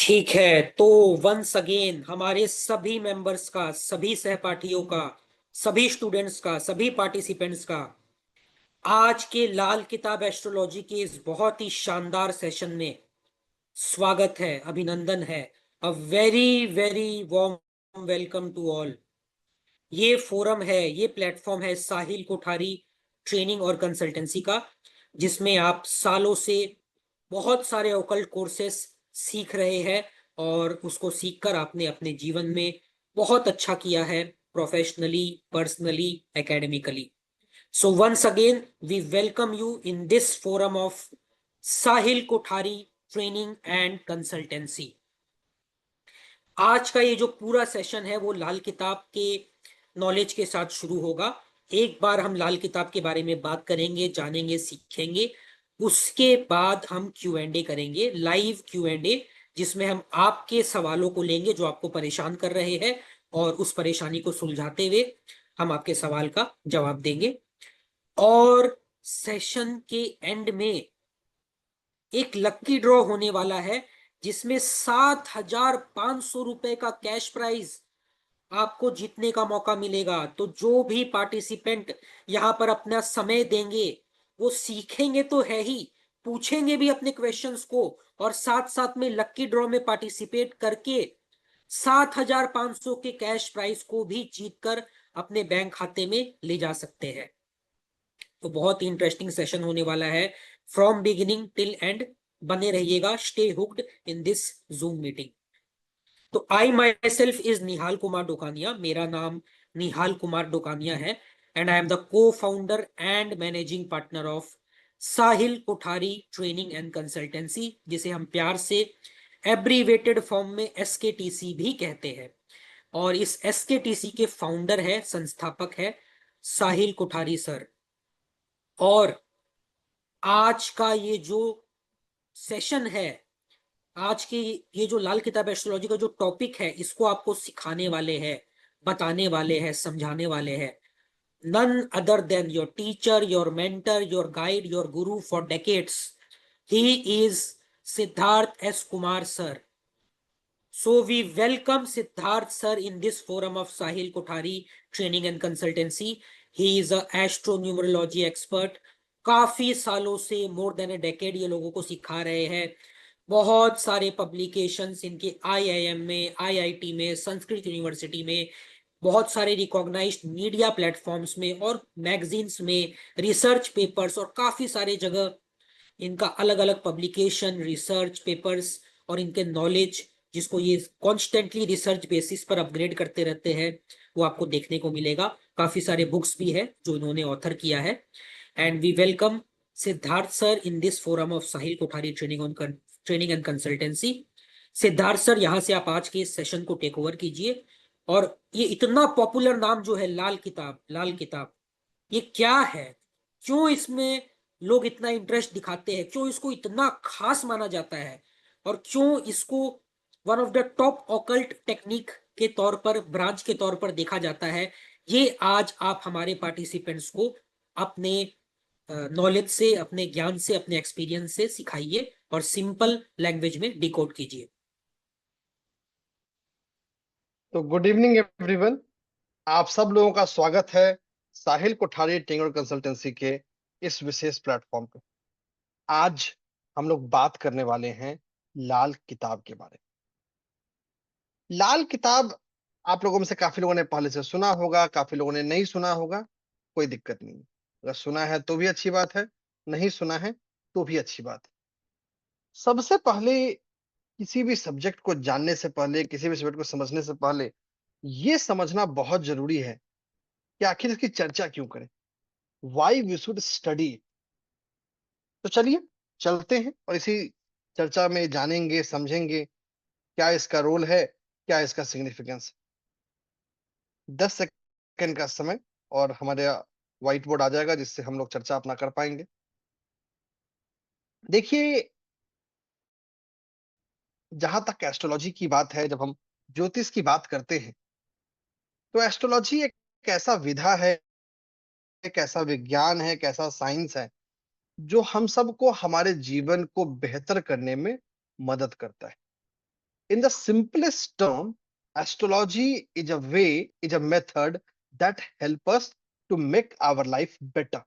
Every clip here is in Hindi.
ठीक है। तो वंस अगेन हमारे सभी मेंबर्स का, सभी सहपाठियों का, सभी स्टूडेंट्स का, सभी पार्टिसिपेंट्स का आज के लाल किताब एस्ट्रोलॉजी के इस बहुत ही शानदार सेशन में स्वागत है, अभिनंदन है। A very very warm welcome to all. ये फोरम है, ये प्लेटफॉर्म है साहिल कोठारी ट्रेनिंग और कंसल्टेंसी का, जिसमें आप सालों से बहुत सारे ओकल्ट कोर्सेस सीख रहे हैं और उसको सीखकर आपने अपने जीवन में बहुत अच्छा किया है, professionally, personally, academically. So once again we welcome you in this forum of Sahil Kothari training and consultancy. आज का ये जो पूरा सेशन है वो लाल किताब के नॉलेज के साथ शुरू होगा। एक बार हम लाल किताब के बारे में बात करेंगे, जानेंगे, सीखेंगे। उसके बाद हम क्यू एंड ए करेंगे, लाइव क्यू एंड ए, जिसमें हम आपके सवालों को लेंगे जो आपको परेशान कर रहे हैं, और उस परेशानी को सुलझाते हुए हम आपके सवाल का जवाब देंगे। और सेशन के एंड में एक लक्की ड्रॉ होने वाला है, जिसमें 7,500 रुपए का कैश प्राइज आपको जीतने का मौका मिलेगा। तो जो भी पार्टिसिपेंट यहाँ पर अपना समय देंगे वो सीखेंगे तो है ही, पूछेंगे भी अपने क्वेश्चंस को, और साथ साथ में लक्की ड्रॉ में पार्टिसिपेट करके 7,500 के कैश प्राइज को भी जीतकर अपने बैंक खाते में ले जा सकते हैं। तो बहुत ही इंटरेस्टिंग सेशन होने वाला है, फ्रॉम बिगिनिंग टिल एंड। बने रहिएगा, stay hooked in this zoom meeting. तो आई माई सेल्फ इज निहाल कुमार डोकानिया, मेरा नाम निहाल कुमार डोकानिया है, एंड आई एम द को founder and managing partner of Sahil Kothari training and consultancy, जिसे हम प्यार से एब्रीवेटेड फॉर्म में एसकेटीसी भी कहते हैं। और इस एसकेटीसी के फाउंडर है, संस्थापक है साहिल कोठारी सर। और आज का ये जो सेशन है, आज की ये जो लाल किताब एस्ट्रोलॉजी का जो टॉपिक है, इसको आपको सिखाने वाले हैं, बताने वाले हैं, समझाने वाले हैं none other than your teacher, your mentor, your guide, your guru for decades. He is Siddharth S. Kumar sir. So we welcome Siddharth sir in this forum of Sahil Kothari Training and Consultancy. He is a astronumerology expert. काफी सालों से, मोर देन ए डेकेड, ये लोगों को सिखा रहे हैं। बहुत सारे पब्लिकेशंस इनके आईआईएम में, आईआईटी में, संस्कृत यूनिवर्सिटी में, बहुत सारे रिकॉग्नाइज्ड मीडिया प्लेटफॉर्म्स में और मैगजीन्स में, रिसर्च पेपर्स, और काफी सारे जगह इनका अलग अलग पब्लिकेशन, रिसर्च पेपर्स और इनके नॉलेज, जिसको ये कॉन्स्टेंटली रिसर्च बेसिस पर अपग्रेड करते रहते हैं, वो आपको देखने को मिलेगा। काफी सारे बुक्स भी है जो इन्होंने ऑथर किया है। And we welcome Siddharth sir in this forum of Sahil Kothari training and consultancy. Siddharth sir, यहाँ से आप आज के इस सेशन को टेक ओवर कीजिए। और ये इतना पॉपुलर नाम जो है लाल किताब, लाल किताब, ये क्या है, क्यों इसमें लोग इतना इंटरेस्ट दिखाते हैं, क्यों इसको इतना खास माना जाता है, और क्यों इसको one of the top occult technique के तौर पर, ब्रांच के तौर पर देखा जाता है, ये आज आप हमारे पार्टिसिपेंट्स को अपने नॉलेज से, अपने ज्ञान से, अपने एक्सपीरियंस से सिखाइए और सिंपल लैंग्वेज में डिकोड कीजिए। तो गुड इवनिंग एवरीवन। आप सब लोगों का स्वागत है साहिल कोठारी ट्रेनिंग और कंसल्टेंसी के इस विशेष प्लेटफॉर्म पे। आज हम लोग बात करने वाले हैं लाल किताब के बारे में। लाल किताब आप लोगों में से काफी लोगों ने पहले से सुना होगा, काफी लोगों ने नहीं सुना होगा। कोई दिक्कत नहीं है, अगर सुना है तो भी अच्छी बात है, नहीं सुना है तो भी अच्छी बात है। सबसे पहले किसी भी सब्जेक्ट को जानने से पहले, किसी भी सब्जेक्ट को समझने से पहले ये समझना बहुत जरूरी है कि आखिर इसकी चर्चा क्यों करें, वाई वी शुड स्टडी। तो चलिए चलते हैं और इसी चर्चा में जानेंगे, समझेंगे क्या इसका रोल है, क्या इसका सिग्निफिकेंस है। 10 सेकंड का समय और हमारे व्हाइट बोर्ड आ जाएगा, जिससे हम लोग चर्चा अपना कर पाएंगे। देखिए, जहां तक एस्ट्रोलॉजी की बात है, जब हम ज्योतिष की बात करते हैं, तो एस्ट्रोलॉजी एक ऐसा विधा है, एक ऐसा विज्ञान है, एक ऐसा साइंस है जो हम सबको हमारे जीवन को बेहतर करने में मदद करता है। In the simplest term, astrology is a method that help us to make our life better.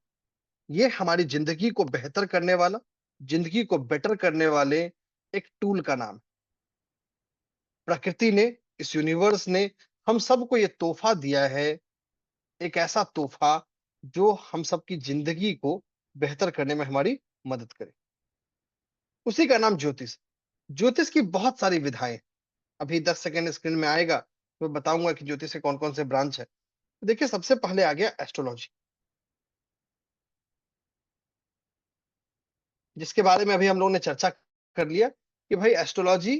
ये हमारी जिंदगी को बेहतर करने वाला, जिंदगी को बेटर करने वाले एक टूल का नाम है। प्रकृति ने, इस यूनिवर्स ने हम सबको ये तोहफा दिया है, एक ऐसा तोहफा जो हम सबकी जिंदगी को बेहतर करने में हमारी मदद करे। उसी का नाम ज्योतिष। ज्योतिष की बहुत सारी विधाएं, अभी 10 सेकंड स्क्रीन में आएगा तो मैं बताऊंगा कि ज्योतिष के कौन कौन से ब्रांच है। तो देखिए, सबसे पहले आ गया एस्ट्रोलॉजी, जिसके बारे में अभी हम लोगों ने चर्चा कर लिया कि भाई astrology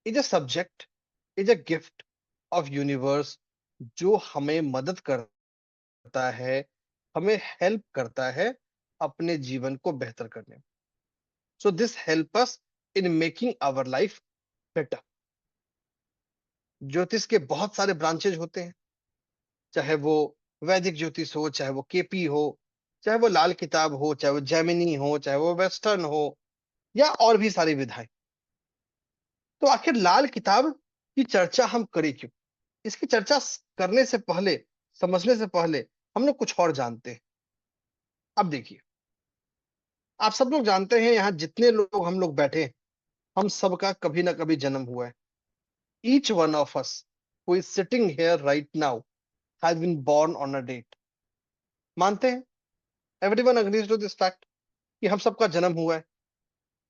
is a subject, is a gift of universe, जो हमें मदद करता है, हमें हेल्प करता है अपने जीवन को बेहतर करने में। So this help us in making our life better. ज्योतिष के बहुत सारे ब्रांचेज होते हैं, चाहे वो वैदिक ज्योतिष हो, चाहे वो केपी हो, चाहे वो लाल किताब हो, चाहे वो जैमिनी हो, चाहे वो वेस्टर्न हो, या और भी सारी विधाएं। तो आखिर लाल किताब की चर्चा हम करें क्यों? इसकी चर्चा करने से पहले, समझने से पहले, हम लोग कुछ और जानते हैं। अब देखिए, आप सब लोग जानते हैं, यहाँ जितने लोग हम लोग बैठे हैं, हम सबका कभी ना कभी जन्म हुआ है। Each one of us who is sitting here right now has been born on a date. मानते हैं? Everyone agrees to this fact कि हम सबका जन्म हुआ है।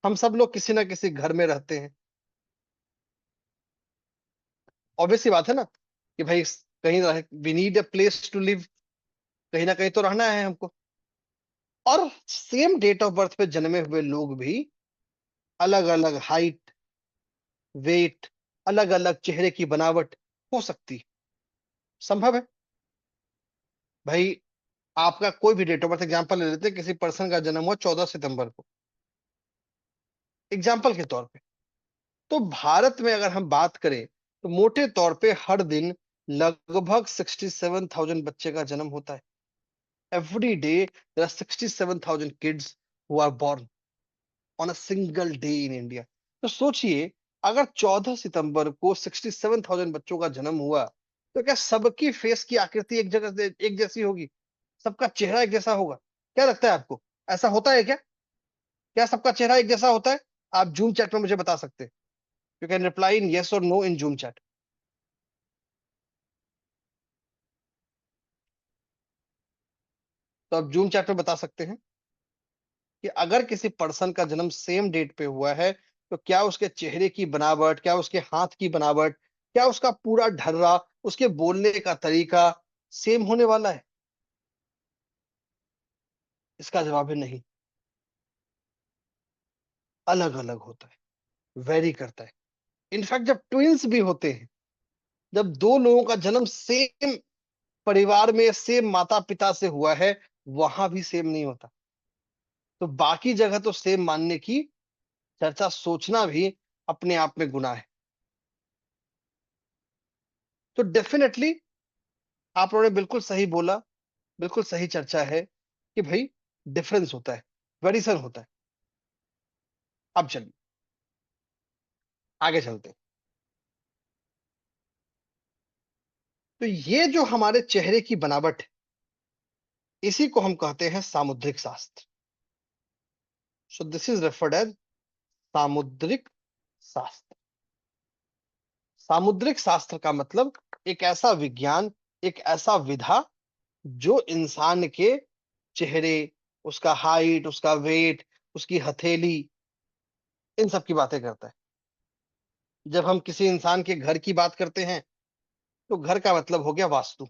हम सब लोग किसी ना किसी घर में रहते हैं। ऑब्वियस सी बात है ना कि भाई कहीं रह, we need a place to live, कहीं ना कहीं तो रहना है हमको। और सेम डेट ऑफ बर्थ पे जन्मे हुए लोग भी अलग अलग हाइट, वेट, अलग अलग चेहरे की बनावट हो सकती, संभव है। भाई आपका कोई भी डेट ऑफ बर्थ एग्जाम्पल ले लेते हैं, किसी पर्सन का जन्म हुआ 14 सितंबर को, एग्जाम्पल के तौर पे। तो भारत में अगर हम बात करें तो मोटे तौर पे हर दिन लगभग 67,000 बच्चे का जन्म होता है। Every day there are 67,000 kids who are born on a single day in India. तो सोचिए, अगर 14 सितंबर को 67,000 बच्चों का जन्म हुआ, तो क्या सबकी फेस की आकृति एक जगह एक जैसी होगी? सबका चेहरा एक जैसा होगा? क्या लगता है आपको, ऐसा होता है क्या? क्या सबका चेहरा एक जैसा होता है? आप जूम चैट में मुझे बता सकते हैं। You can reply in yes और नो इन जूम चैट। तो आप जूम चैट में बता सकते हैं कि अगर किसी पर्सन का जन्म सेम डेट पे हुआ है, तो क्या उसके चेहरे की बनावट, क्या उसके हाथ की बनावट, क्या उसका पूरा ढर्रा, उसके बोलने का तरीका सेम होने वाला है? इसका जवाब है नहीं, अलग अलग होता है, वेरी करता है। इनफैक्ट जब ट्विंस भी होते हैं, जब दो लोगों का जन्म सेम परिवार में, सेम माता पिता से हुआ है, वहां भी सेम नहीं होता। तो बाकी जगह तो सेम मानने की चर्चा सोचना भी अपने आप में गुनाह है। तो डेफिनेटली आप लोगों ने बिल्कुल सही बोला, बिल्कुल सही चर्चा है कि भाई डिफरेंस होता है, वेरिएशन होता है। अब चलिए आगे चलते हैं। तो ये जो हमारे चेहरे की बनावट है, इसी को हम कहते हैं सामुद्रिक शास्त्र। So this is referred as Samudrik Shastra. सामुद्रिक शास्त्र का मतलब एक ऐसा विज्ञान, एक ऐसा विधा जो इंसान के चेहरे, उसका हाइट, उसका वेट, उसकी हथेली, इन सब की बातें करता है। जब हम किसी इंसान के घर की बात करते हैं, तो घर का मतलब हो गया वास्तु,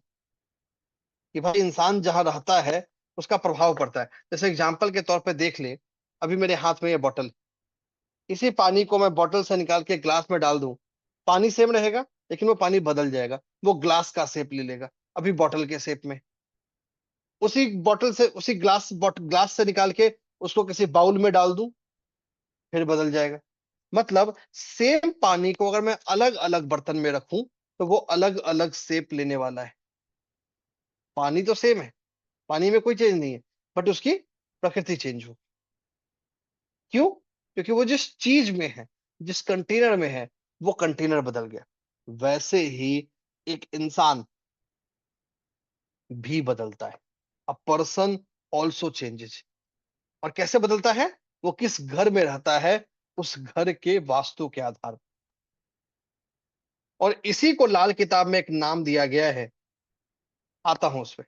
कि भाई इंसान जहां रहता है उसका प्रभाव पड़ता है। जैसे एग्जाम्पल के तौर पे देख ले, अभी मेरे हाथ में ये बॉटल, इसी पानी को मैं बॉटल से निकाल के ग्लास में डाल दूं, पानी सेम रहेगा, लेकिन वो पानी बदल जाएगा, वो ग्लास का शेप ले लेगा, अभी बॉटल के शेप में। उसी बॉटल से, उसी ग्लास से निकाल के उसको किसी बाउल में डाल दूं, फिर बदल जाएगा। मतलब सेम पानी को अगर मैं अलग अलग बर्तन में रखूं, तो वो अलग अलग शेप लेने वाला है। पानी तो सेम है, पानी में कोई चेंज नहीं है, बट उसकी प्रकृति चेंज हो। क्यों? क्योंकि वो जिस चीज में है, जिस कंटेनर में है, वो कंटेनर बदल गया, वैसे ही एक इंसान भी बदलता है। A person also changes. और कैसे बदलता है? वो किस घर में रहता है, उस घर के वास्तु के आधार पर। और इसी को लाल किताब में एक नाम दिया गया है, आता हूं उस पे।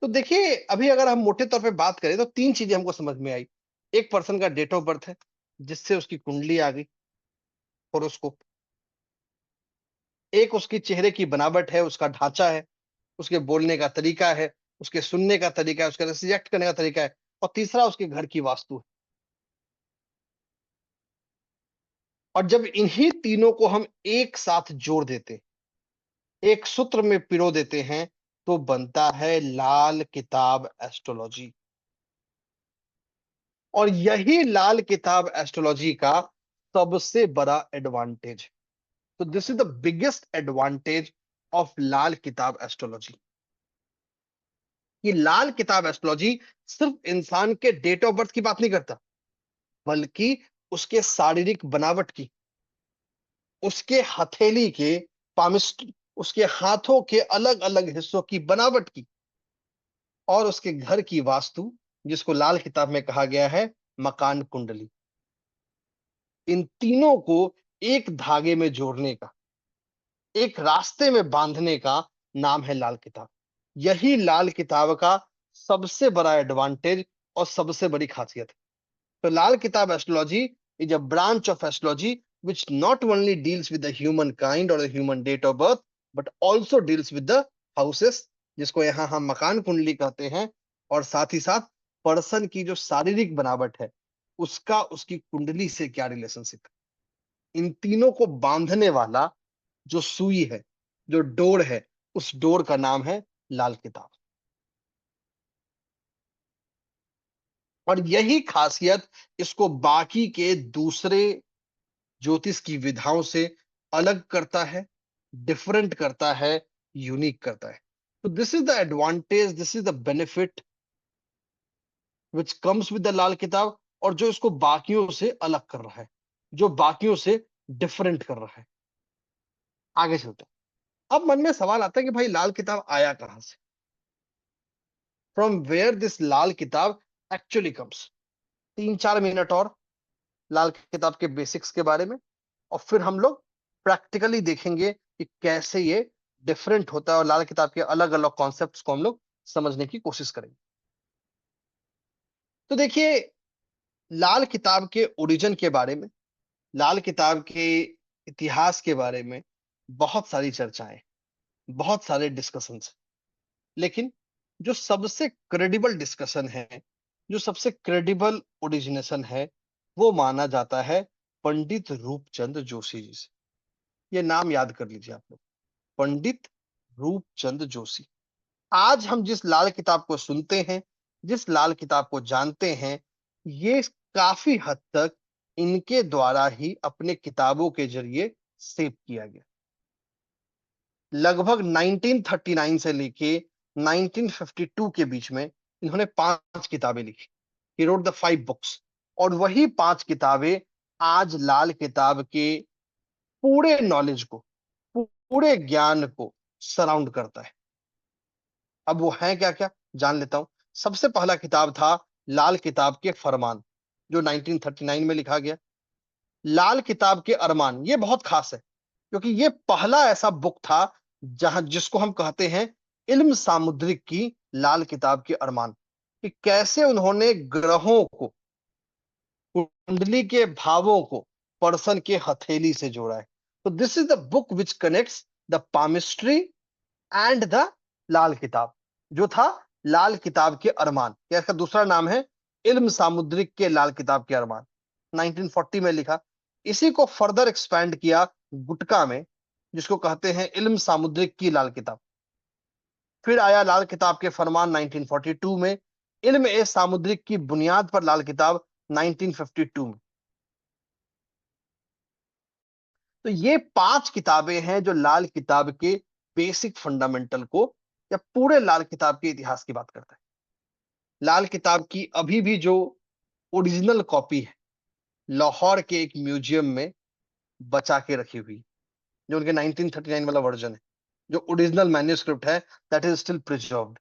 तो देखिए, अभी अगर हम मोटे तौर पे बात करें तो तीन चीजें हमको समझ में आई। एक पर्सन का डेट ऑफ बर्थ है, जिससे उसकी कुंडली आ गई, होरोस्कोप। एक उसकी चेहरे की बनावट है, उसका ढांचा है, उसके बोलने का तरीका है, उसके सुनने का तरीका है, उसका रिएक्ट करने का तरीका है। और तीसरा उसके घर की वास्तु है। और जब इन्हीं तीनों को हम एक साथ जोड़ देते, एक सूत्र में पिरो देते हैं, तो बनता है लाल किताब एस्ट्रोलॉजी। और यही लाल किताब एस्ट्रोलॉजी का सबसे बड़ा एडवांटेज। तो this is the biggest advantage of Lal Kitab astrology. कि लाल किताब एस्ट्रोलॉजी सिर्फ इंसान के डेट ऑफ बर्थ की बात नहीं करता, बल्कि उसके शारीरिक बनावट की, उसके हथेली के पामिस्ट, उसके हाथों के अलग अलग हिस्सों की बनावट की, और उसके घर की वास्तु, जिसको लाल किताब में कहा गया है मकान कुंडली। इन तीनों को एक धागे में जोड़ने का, एक रास्ते में बांधने का नाम है लाल किताब। यही लाल किताब का सबसे बड़ा एडवांटेज और सबसे बड़ी खासियत है। तो लाल Kitab astrology is a branch of astrology which not only deals with the human kind or the human date of birth, but also deals with the houses, जिसको यहाँ हम मकान कुंडली कहते हैं। और साथ ही साथ पर्सन की जो शारीरिक बनावट है, उसका उसकी कुंडली से क्या रिलेशनशिप है, इन तीनों को बांधने वाला जो सुई है, जो डोर है, उस डोर का नाम है लाल किताब। और यही खासियत इसको बाकी के दूसरे ज्योतिष की विधाओं से अलग करता है, डिफरेंट करता है, यूनिक करता है। तो this is the advantage, this is the benefit which comes with the Lal Kitab, और जो इसको बाकियों से अलग कर रहा है, जो बाकियों से डिफरेंट कर रहा है। आगे चलते हैं। अब मन में सवाल आता है कि भाई लाल किताब आया कहां से, फ्रॉम वेयर दिस लाल किताब एक्चुअली कम्स। 3-4 मिनट और लाल किताब के बेसिक्स के बारे में, और फिर हम लोग प्रैक्टिकली देखेंगे कि कैसे ये डिफरेंट होता है, और लाल किताब के अलग अलग कॉन्सेप्ट्स को हम लोग समझने की कोशिश करेंगे। तो देखिए, लाल किताब के ओरिजिन के बारे में, लाल किताब के इतिहास के बारे में बहुत सारी चर्चाएं, बहुत सारे डिस्कशंस। लेकिन जो सबसे क्रेडिबल डिस्कशन है, जो सबसे क्रेडिबल ओरिजिनेशन है, वो माना जाता है पंडित रूपचंद जोशी जी से। ये नाम याद कर लीजिए आप लोग, पंडित रूपचंद जोशी। आज हम जिस लाल किताब को सुनते हैं, जिस लाल किताब को जानते हैं, ये काफी हद तक इनके द्वारा ही अपने किताबों के जरिए सेव किया गया। लगभग 1939 से लेके 1952 के बीच में इन्होंने 5 किताबें लिखी। He wrote the 5 books. और वही 5 किताबें आज लाल किताब के पूरे नॉलेज को, पूरे ज्ञान को सराउंड करता है। अब वो है क्या क्या, जान लेता हूं। सबसे पहला किताब था लाल किताब के फरमान, जो 1939 में लिखा गया। लाल किताब के अरमान, ये बहुत खास है, क्योंकि ये पहला ऐसा बुक था जहां, जिसको हम कहते हैं इल्म सामुद्रिक की लाल किताब के अरमान, कि कैसे उन्होंने ग्रहों को, कुंडली के भावों को पर्सन के हथेली से जोड़ा है। तो this is the book which connects the palmistry and the Lal Kitab, जो था लाल किताब के अरमान, या इसका दूसरा नाम है इल्म सामुद्रिक के लाल किताब के अरमान। 1940 में लिखा। इसी को फर्दर एक्सपैंड किया गुटका में, जिसको कहते हैं इल्म सामुद्रिक की लाल किताब। फिर आया लाल किताब के फरमान 1942 में। इल्म ए सामुद्रिक की बुनियाद पर लाल किताब 1952 में। तो ये 5 किताबें हैं जो लाल किताब के बेसिक फंडामेंटल को, या पूरे लाल किताब के इतिहास की बात करता है। लाल किताब की अभी भी जो ओरिजिनल कॉपी है, लाहौर के एक म्यूजियम में बचा के रखी हुई, जो उनके 1939 वाला वर्जन है, जो ओरिजिनल मैन्युस्क्रिप्ट है, दैट इज स्टिल प्रिजर्व्ड।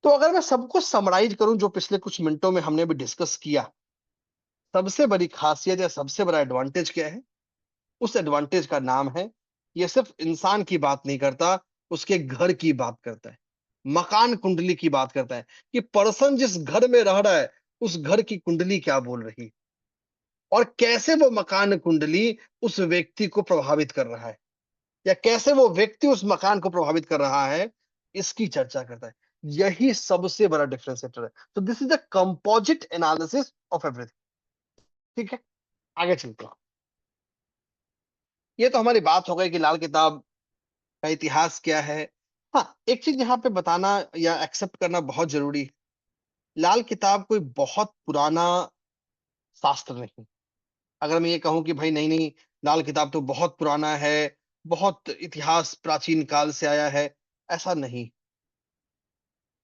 तो अगर मैं सबको समराइज करूं जो पिछले कुछ मिनटों में हमने भी डिस्कस किया, सबसे बड़ी खासियत या सबसे बड़ा एडवांटेज क्या है? उस एडवांटेज का नाम है, ये सिर्फ इंसान की बात नहीं करता, उसके घर की बात करता है, मकान कुंडली की बात करता है, कि पर्सन जिस घर में रह रहा है उस घर की कुंडली क्या बोल रही है, और कैसे वो मकान कुंडली उस व्यक्ति को प्रभावित कर रहा है, या कैसे वो व्यक्ति उस मकान को प्रभावित कर रहा है, इसकी चर्चा करता है। यही सबसे बड़ा डिफरेंशिएटर है। तो this is the composite analysis of everything. ठीक है, आगे चलते हैं। ये तो हमारी बात हो गई कि लाल किताब का इतिहास क्या है। हाँ, एक चीज यहाँ पे बताना या एक्सेप्ट करना बहुत जरूरी है। लाल किताब कोई बहुत पुराना शास्त्र नहीं। अगर मैं ये कहूं कि भाई नहीं नहीं, लाल किताब तो बहुत पुराना है, बहुत इतिहास प्राचीन काल से आया है, ऐसा नहीं।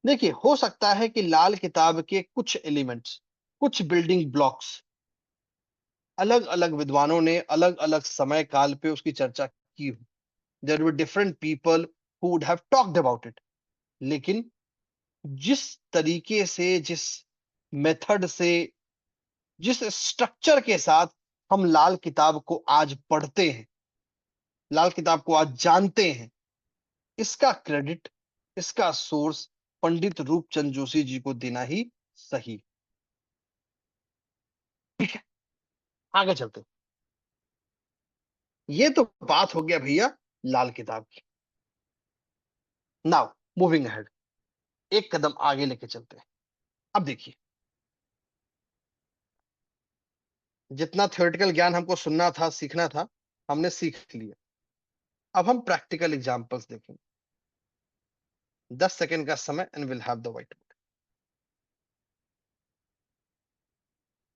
देखिए, हो सकता है कि लाल किताब के कुछ एलिमेंट्स, कुछ बिल्डिंग ब्लॉक्स, अलग अलग विद्वानों ने अलग अलग समय काल पे उसकी चर्चा की हो। There were different people who would have talked about it. लेकिन जिस तरीके से, जिस मेथड से, जिस स्ट्रक्चर के साथ हम लाल किताब को आज पढ़ते हैं, लाल किताब को आज जानते हैं, इसका क्रेडिट, इसका सोर्स पंडित रूपचंद जोशी जी को देना ही सही। ठीक है, आगे चलते हैं। ये तो बात हो गया भैया लाल किताब की। नाउ मूविंग अहेड, एक कदम आगे लेके चलते हैं। अब देखिए, जितना थ्योरेटिकल ज्ञान हमको सुनना था, सीखना था, हमने सीख लिया। अब हम प्रैक्टिकल एग्जांपल्स देखेंगे। 10 सेकेंड का समय and will have the white board.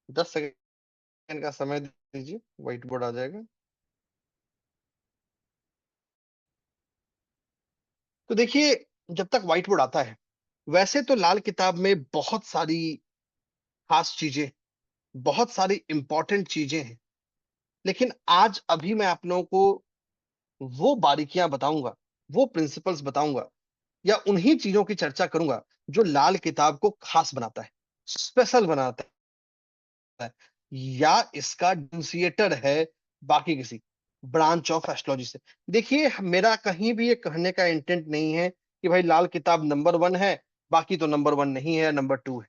10 second का समय दीजिए, व्हाइट बोर्ड आ जाएगा। तो देखिए, जब तक व्हाइट बोर्ड आता है, वैसे तो लाल किताब में बहुत सारी खास चीजें, बहुत सारी इंपॉर्टेंट चीजें हैं। लेकिन आज अभी मैं आप लोगों को वो बारीकियां बताऊंगा, वो प्रिंसिपल्स बताऊंगा, या उन्हीं चीजों की चर्चा करूंगा जो लाल किताब को खास बनाता है, स्पेशल बनाता है, या इसका डिफरेंशिएटर है बाकी किसी ब्रांच ऑफ एस्ट्रोलॉजी से। देखिए, मेरा कहीं भी ये कहने का इंटेंट नहीं है कि भाई लाल किताब नंबर 1 है, बाकी तो नंबर 1 नहीं है, नंबर 2 है।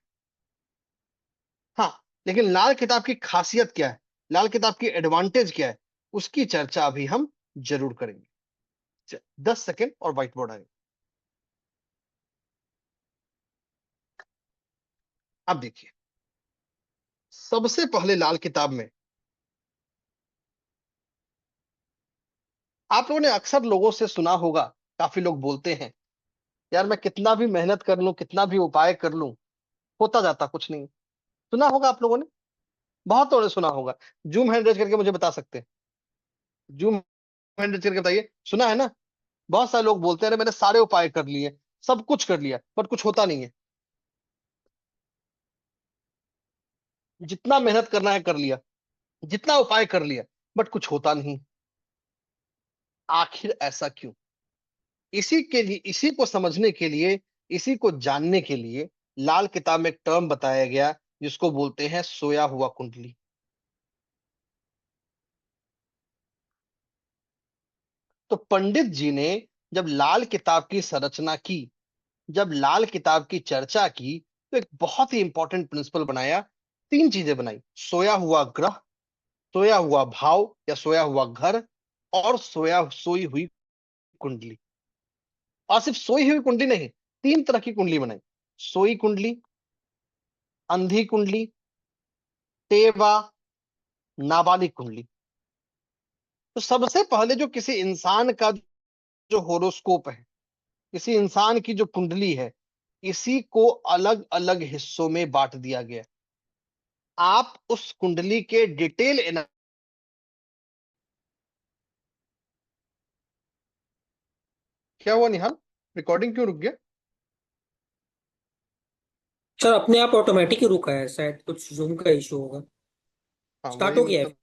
हाँ, लेकिन लाल किताब की खासियत क्या है, लाल किताब की एडवांटेज क्या है, उसकी चर्चा अभी हम जरूर करेंगे। 10 सेकेंड और व्हाइट बोर्ड आएगा। अब देखिए, सबसे पहले लाल किताब में आप लोगों ने अक्सर लोगों से सुना होगा, काफी लोग बोलते हैं, यार मैं कितना भी मेहनत कर लूं, कितना भी उपाय कर लूं, होता जाता कुछ नहीं। सुना होगा आप लोगों ने, बहुत लोगों ने सुना होगा। जूम हैंड रेज करके मुझे बता सकते हैं, जूम हैंड रेज करके बताइए, सुना है ना? बहुत सारे लोग बोलते हैं, अरे मैंने सारे उपाय कर लिए, सब कुछ कर लिया, बट कुछ होता नहीं है। जितना मेहनत करना है कर लिया, जितना उपाय कर लिया, बट कुछ होता नहीं। आखिर ऐसा क्यों? इसी के लिए, इसी को समझने के लिए, इसी को जानने के लिए लाल किताब में एक टर्म बताया गया, जिसको बोलते हैं सोया हुआ कुंडली। तो पंडित जी ने जब लाल किताब की संरचना की, जब लाल किताब की चर्चा की, तो एक बहुत ही इंपॉर्टेंट प्रिंसिपल बनाया। 3 चीजें बनाई: सोया हुआ ग्रह, सोया हुआ भाव या सोया हुआ घर, और सोई हुई कुंडली। और सिर्फ सोई हुई कुंडली नहीं, 3 तरह की कुंडली बनाई: सोई कुंडली, अंधी कुंडली, टेवा, नाबालिग कुंडली। तो सबसे पहले जो किसी इंसान का जो होरोस्कोप है, किसी इंसान की जो कुंडली है, इसी को अलग अलग हिस्सों में बांट दिया गया। आप उस कुंडली के डिटेल क्या हुआ निहाल, रिकॉर्डिंग क्यों रुक गया? सर अपने आप ऑटोमेटिक ही रुका है, शायद कुछ जूम का इशू होगा। हाँ स्टार्ट वही हो गया है। मतलब।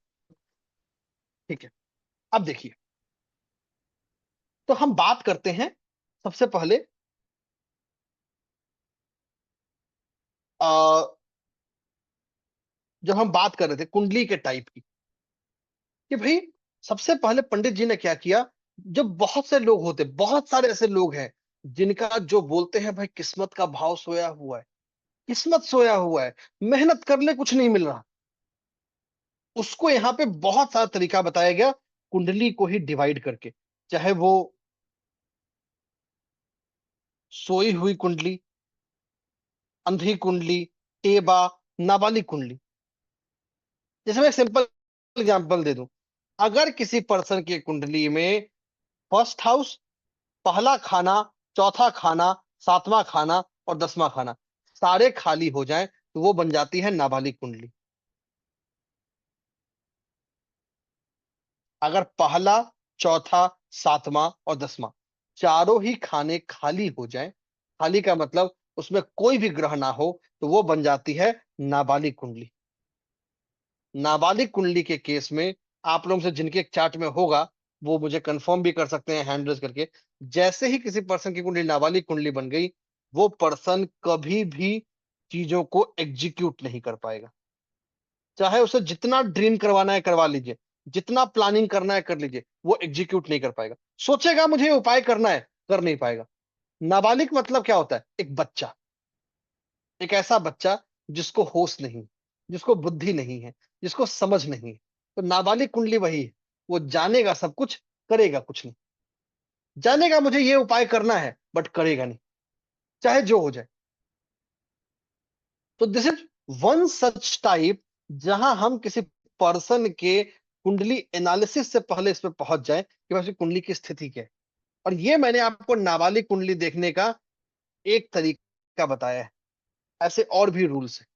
ठीक है, अब देखिए, तो हम बात करते हैं सबसे पहले आ, जब हम बात कर रहे थे कुंडली के टाइप की, कि भाई सबसे पहले पंडित जी ने क्या किया। जब बहुत से लोग होते, बहुत सारे ऐसे लोग हैं जिनका जो बोलते हैं भाई किस्मत का भाव सोया हुआ है, किस्मत सोया हुआ है, मेहनत कर ले कुछ नहीं मिल रहा, उसको यहाँ पे बहुत सारा तरीका बताया गया कुंडली को ही डिवाइड करके। चाहे वो सोई हुई कुंडली, अंधी कुंडली, टेबा, नाबालिग कुंडली। जैसे मैं एक सिंपल एग्जांपल दे दूं, अगर किसी पर्सन की कुंडली में फर्स्ट हाउस, पहला खाना, चौथा खाना, सातवां खाना और दसवां खाना सारे खाली हो जाएं तो वो बन जाती है नाबालिग कुंडली। अगर पहला, चौथा, सातवां और दसवां चारों ही खाने खाली हो जाएं, खाली का मतलब उसमें कोई भी ग्रह ना हो, तो वो बन जाती है नाबालिग कुंडली। नाबालिग कुंडली के केस में आप लोगों से जिनके चार्ट में होगा वो मुझे कंफर्म भी कर सकते हैं हैंड रेज करके। जैसे ही किसी पर्सन की कुंडली नाबालिग कुंडली बन गई, वो पर्सन कभी भी चीजों को एग्जीक्यूट नहीं कर पाएगा। चाहे उसे जितना ड्रीम करवाना है करवा लीजिए, जितना प्लानिंग करना है कर लीजिए, वो एग्जीक्यूट नहीं कर पाएगा। सोचेगा मुझे ये उपाय करना है, कर नहीं पाएगा। नाबालिग मतलब क्या होता है? एक बच्चा, एक ऐसा बच्चा जिसको होश नहीं, जिसको बुद्धि नहीं है, जिसको समझ नहीं है। तो नाबालिग कुंडली वही है, वो जानेगा सब कुछ, करेगा कुछ नहीं। जानेगा मुझे ये उपाय करना है बट करेगा नहीं, चाहे जो हो जाए। तो this is one such type, जहां हम किसी पर्सन के कुंडली एनालिसिस से पहले इस पे पहुंच जाए कि भाई उसकी कुंडली की स्थिति क्या है। और ये मैंने आपको नाबालिग कुंडली देखने का एक तरीका बताया है, ऐसे और भी रूल्स हैं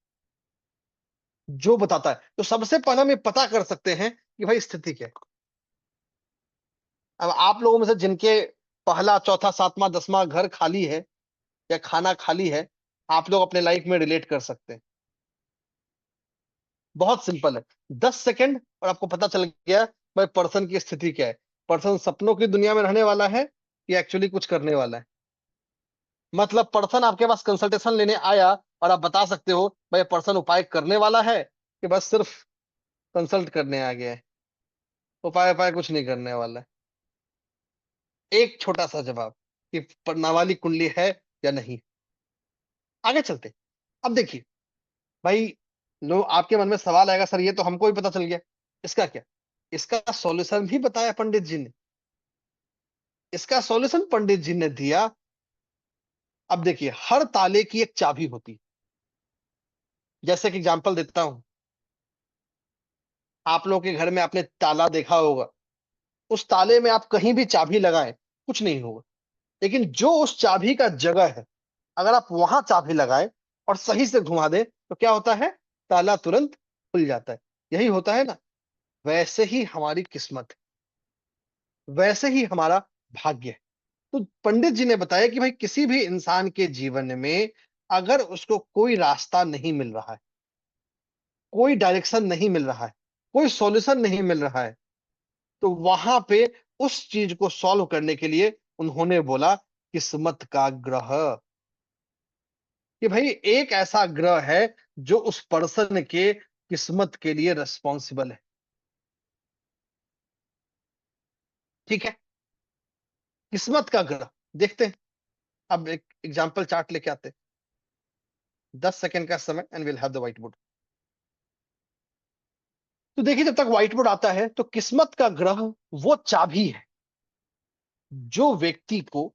जो बताता है। तो सबसे पहले हम ये पता कर सकते हैं कि भाई स्थिति क्या है। अब आप लोगों में से जिनके पहला, चौथा, सातवां, दसवां घर खाली है या खाना खाली है, आप लोग अपने लाइफ में रिलेट कर सकते हैं। बहुत सिंपल है, 10 सेकंड और आपको पता चल गया भाई पर्सन की स्थिति क्या है। पर्सन सपनों की दुनिया में रहने वाला है कि एक्चुअली कुछ करने वाला है। मतलब पर्सन आपके पास कंसल्टेशन लेने आया और आप बता सकते हो भाई पर्सन उपाय करने वाला है कि बस सिर्फ कंसल्ट करने आ गया है, उपाय उपाय कुछ नहीं करने वाला है। एक छोटा सा जवाब कि नाबालिग कुंडली है या नहीं। आगे चलते। अब देखिए भाई, लो आपके मन में सवाल आएगा, सर ये तो हमको भी पता चल गया, इसका क्या? इसका सॉल्यूशन भी बताया पंडित जी ने। इसका सॉल्यूशन पंडित जी ने दिया। अब देखिए, हर ताले की एक चाबी होती है। जैसे कि एग्जांपल देता हूं, आप लोगों के घर में आपने ताला देखा होगा, उस ताले में आप कहीं भी चाबी लगाएं कुछ नहीं होगा। लेकिन जो उस चाबी का जगह है, अगर आप वहां चाबी लगाएं और सही से घुमा दें तो क्या होता है? ताला तुरंत खुल जाता है। यही होता है ना। वैसे ही हमारी किस्मत, वैसे ही हमारा भाग्य है। तो पंडित जी ने बताया कि भाई किसी भी इंसान के जीवन में अगर उसको कोई रास्ता नहीं मिल रहा है, कोई डायरेक्शन नहीं मिल रहा है, कोई सॉल्यूशन नहीं मिल रहा है, तो वहां पे उस चीज को सॉल्व करने के लिए उन्होंने बोला किस्मत का ग्रह। कि भाई एक ऐसा ग्रह है जो उस पर्सन के किस्मत के लिए रिस्पॉन्सिबल है। ठीक है, किस्मत का ग्रह। देखते हैं, अब एक एग्जांपल चार्ट लेके आते हैं। 10 सेकंड का समय and will have the white board. तो देखिए, जब तक व्हाइट बोर्ड आता है तो किस्मत का ग्रह वो चाबी है जो व्यक्ति को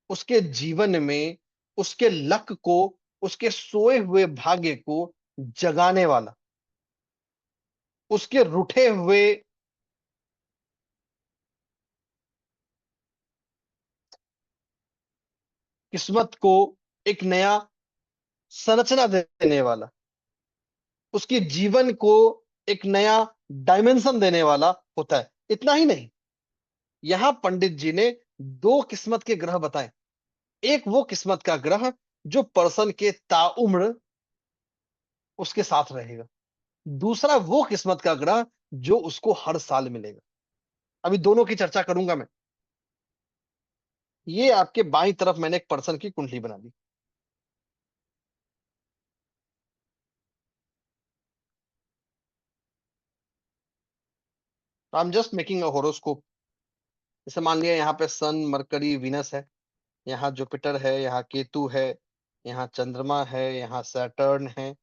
उसके जीवन में, उसके लक को, उसके सोए हुए भाग्य को जगाने वाला, उसके रूठे हुए किस्मत को एक नया संरचना देने वाला, उसके जीवन को एक नया डायमेंशन देने वाला होता है। इतना ही नहीं, यहां पंडित जी ने दो किस्मत के ग्रह बताए। एक वो किस्मत का ग्रह जो पर्सन के ताउम्र उसके साथ रहेगा, दूसरा वो किस्मत का ग्रह जो उसको हर साल मिलेगा। अभी दोनों की चर्चा करूंगा मैं। ये आपके बाईं तरफ मैंने एक पर्सन की कुंडली बना दी। I am just making a horoscope. जैसे मान लिया यहाँ पे सन, मरकरी, वीनस है, यहाँ जुपिटर है, यहाँ केतु है, यहाँ चंद्रमा है, यहाँ सैटर्न है,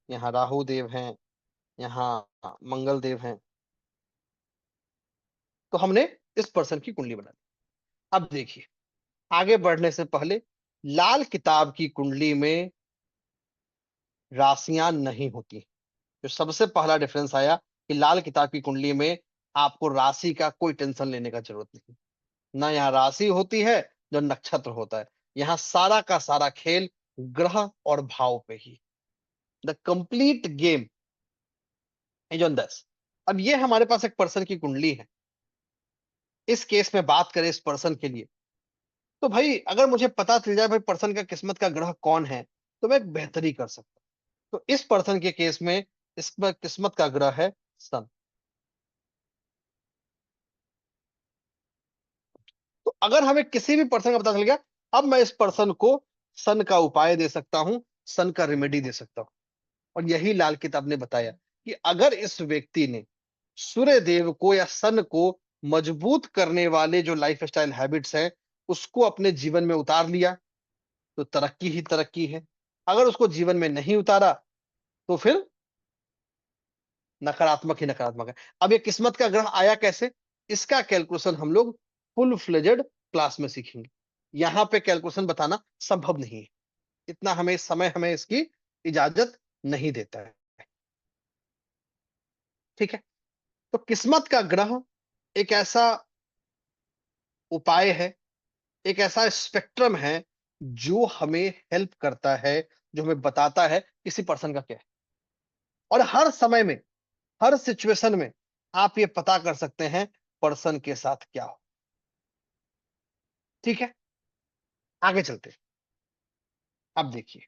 यहाँ राहु देव हैं, यहाँ मंगल देव हैं। तो हमने इस पर्सन की कुंडली बना दी। अब देखिए, आगे बढ़ने से पहले, लाल किताब की कुंडली में राशियां नहीं होती। जो सबसे पहला डिफरेंस आया कि लाल किताब की कुंडली में आपको राशि का कोई टेंशन लेने का जरूरत नहीं। ना यहाँ राशि होती है, जो नक्षत्र होता है। यहाँ सारा का सारा खेल ग्रह और भाव पे ही। The complete game is on this. अब ये हमारे पास एक पर्सन की कुंडली है। इस केस में बात करें इस पर्सन के लिए, तो भाई अगर मुझे पता चल जाए भाई पर्सन का किस्मत का ग्रह कौन है, तो मैं एक बेहतरी कर सकता हूं। तो इस पर्सन के केस में इसमें किस्मत का ग्रह है सन। तो अगर हमें किसी भी पर्सन का पता चल गया, अब मैं इस पर्सन को सन का उपाय दे सकता हूं, सन का रेमेडी दे सकता हूं। और यही लाल किताब ने बताया कि अगर इस व्यक्ति ने सूर्य देव को या सन को मजबूत करने वाले जो लाइफ स्टाइल हैबिट्स हैं उसको अपने जीवन में उतार लिया, तो तरक्की ही तरक्की है। अगर उसको जीवन में नहीं उतारा, तो फिर नकारात्मक ही नकारात्मक है। अब ये किस्मत का ग्रह आया कैसे, इसका कैलकुलेशन हम लोग फुल फ्लेजेड क्लास में सीखेंगे। यहां पे कैलकुलेशन बताना संभव नहीं है, इतना हमें समय हमें इसकी इजाजत नहीं देता है। ठीक है। तो किस्मत का ग्रह एक ऐसा उपाय है, एक ऐसा स्पेक्ट्रम है जो हमें हेल्प करता है, जो हमें बताता है किसी पर्सन का क्या है। और हर समय में, हर सिचुएशन में आप ये पता कर सकते हैं पर्सन के साथ क्या हो। ठीक है, आगे चलते हैं। अब देखिए,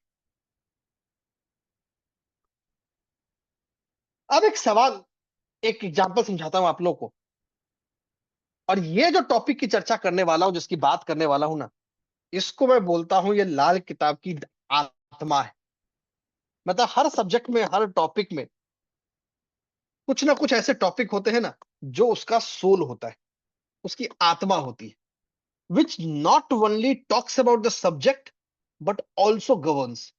अब एक सवाल, एक एग्जांपल समझाता हूं आप लोग को। और ये जो टॉपिक की चर्चा करने वाला हूं, जिसकी बात करने वाला हूं ना, इसको मैं बोलता हूं ये लाल किताब की आत्मा है। मतलब हर सब्जेक्ट में, हर टॉपिक में कुछ ना कुछ ऐसे टॉपिक होते हैं ना, जो उसका सोल होता है, उसकी आत्मा होती है, which not only talks about the subject but also governs.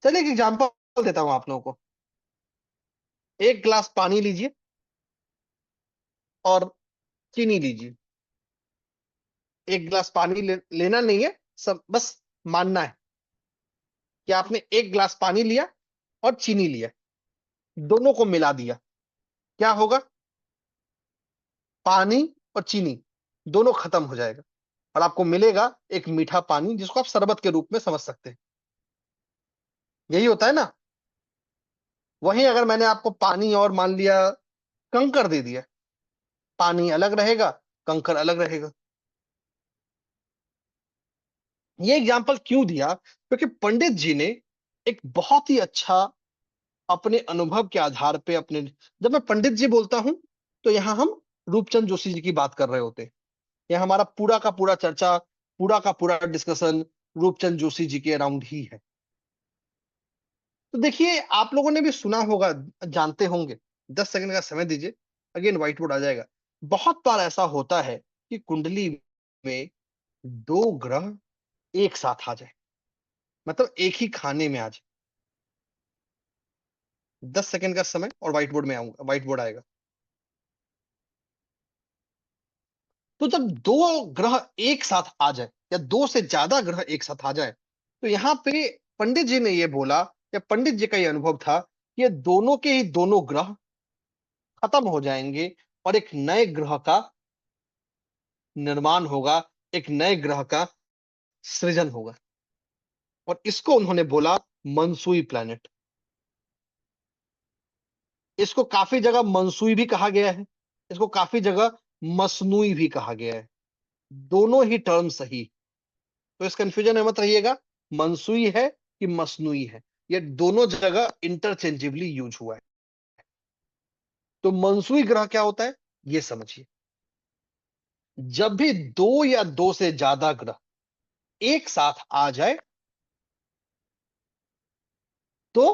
चलिए एक एग्जाम्पल देता हूं आप लोगों को। एक गिलास पानी लीजिए और चीनी लीजिए। एक गिलास पानी लेना नहीं है, सब बस मानना है कि आपने एक गिलास पानी लिया और चीनी लिया, दोनों को मिला दिया, क्या होगा? पानी और चीनी दोनों खत्म हो जाएगा और आपको मिलेगा एक मीठा पानी, जिसको आप शरबत के रूप में समझ सकते हैं। यही होता है ना। वहीं अगर मैंने आपको पानी और मान लिया कंकर दे दिया, पानी अलग रहेगा, कंकर अलग रहेगा। ये एग्जाम्पल क्यों दिया? क्योंकि पंडित जी ने एक बहुत ही अच्छा अपने अनुभव के आधार पे अपने, जब मैं पंडित जी बोलता हूं तो यहां हम रूपचंद जोशी जी की बात कर रहे होते हैं। यह हमारा पूरा का पूरा चर्चा, पूरा का पूरा डिस्कशन रूपचंद जोशी जी के अराउंड ही है। तो देखिए, आप लोगों ने भी सुना होगा, जानते होंगे। 10 सेकंड का समय दीजिए, अगेन व्हाइट बोर्ड आ जाएगा। बहुत बार ऐसा होता है कि कुंडली में दो ग्रह एक साथ आ जाए, मतलब एक ही खाने में आ जाए। 10 सेकंड का समय और व्हाइट बोर्ड में आऊंगा, व्हाइट बोर्ड आएगा। तो जब दो ग्रह एक साथ आ जाए या दो से ज्यादा ग्रह एक साथ आ जाए, तो यहाँ पे पंडित जी ने ये बोला, या पंडित जी का ये अनुभव था, ये दोनों के ही दोनों ग्रह खत्म हो जाएंगे और एक नए ग्रह का निर्माण होगा, एक नए ग्रह का सृजन होगा। और इसको उन्होंने बोला मनसुई प्लैनेट। इसको काफी जगह मनसुई भी कहा गया है, इसको काफी जगह मसनूई भी कहा गया है। दोनों ही टर्म सही। तो इस कंफ्यूजन में मत रहिएगा, मनसुई है कि मसनूई है। ये दोनों जगह इंटरचेंजेबली यूज हुआ है। तो मनसूई ग्रह क्या होता है ये समझिए। जब भी दो या दो से ज्यादा ग्रह एक साथ आ जाए तो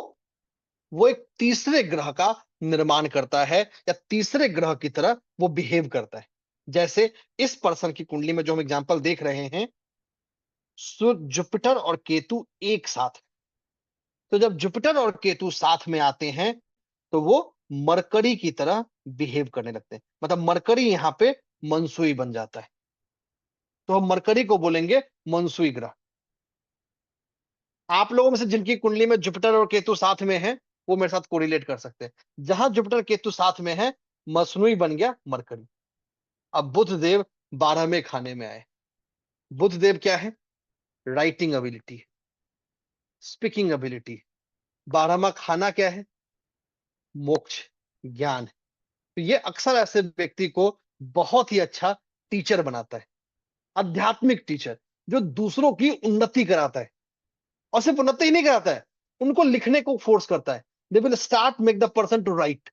वो एक तीसरे ग्रह का निर्माण करता है या तीसरे ग्रह की तरह वो बिहेव करता है। जैसे इस पर्सन की कुंडली में जो हम एग्जांपल देख रहे हैं, जुपिटर और केतु एक साथ। तो जब जुपिटर और केतु साथ में आते हैं तो वो मरकरी की तरह बिहेव करने लगते हैं, मतलब मरकरी यहां पे मनसुई बन जाता है। तो हम मरकरी को बोलेंगे मनसुई ग्रह। आप लोगों में से जिनकी कुंडली में जुपिटर और केतु साथ में है वो मेरे साथ कोरिलेट कर सकते हैं। जहां जुपिटर केतु साथ में है मसनुई बन गया मरकरी। अब बुध देव 12वें खाने में आए। बुध देव क्या है? Writing ability, speaking ability. 12वां खाना क्या है? मोक्ष, ज्ञान। तो ये अक्सर ऐसे व्यक्ति को बहुत ही अच्छा टीचर बनाता है, आध्यात्मिक टीचर, जो दूसरों की उन्नति कराता है। और सिर्फ उन्नति ही नहीं कराता है, उनको लिखने को फोर्स करता है। They will start make the person to write.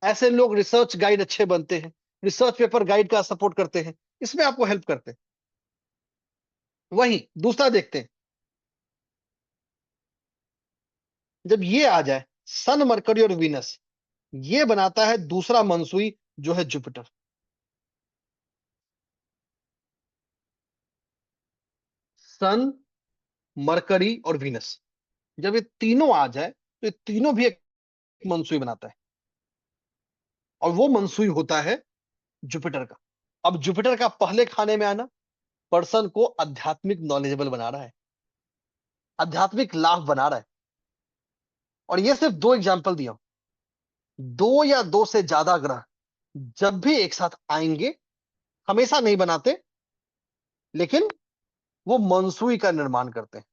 ऐसे लोग रिसर्च गाइड अच्छे बनते हैं, रिसर्च पेपर गाइड का सपोर्ट करते हैं, इसमें आपको हेल्प करते हैं। वहीं दूसरा देखते हैं, जब ये आ जाए सन मरकरी और वीनस, ये बनाता है दूसरा मनसुई जो है जुपिटर। सन, मरकरी और वीनस, जब ये तीनों आ जाए तो ये तीनों भी एक मनसुई बनाता है, और वो मनसुई होता है जुपिटर का। अब जुपिटर का पहले खाने में आना पर्सन को आध्यात्मिक नॉलेजेबल बना रहा है, आध्यात्मिक लाभ बना रहा है। और ये सिर्फ दो एग्जाम्पल दिया हूं। दो या दो से ज्यादा ग्रह जब भी एक साथ आएंगे, हमेशा नहीं बनाते, लेकिन वो मनसूई का निर्माण करते हैं।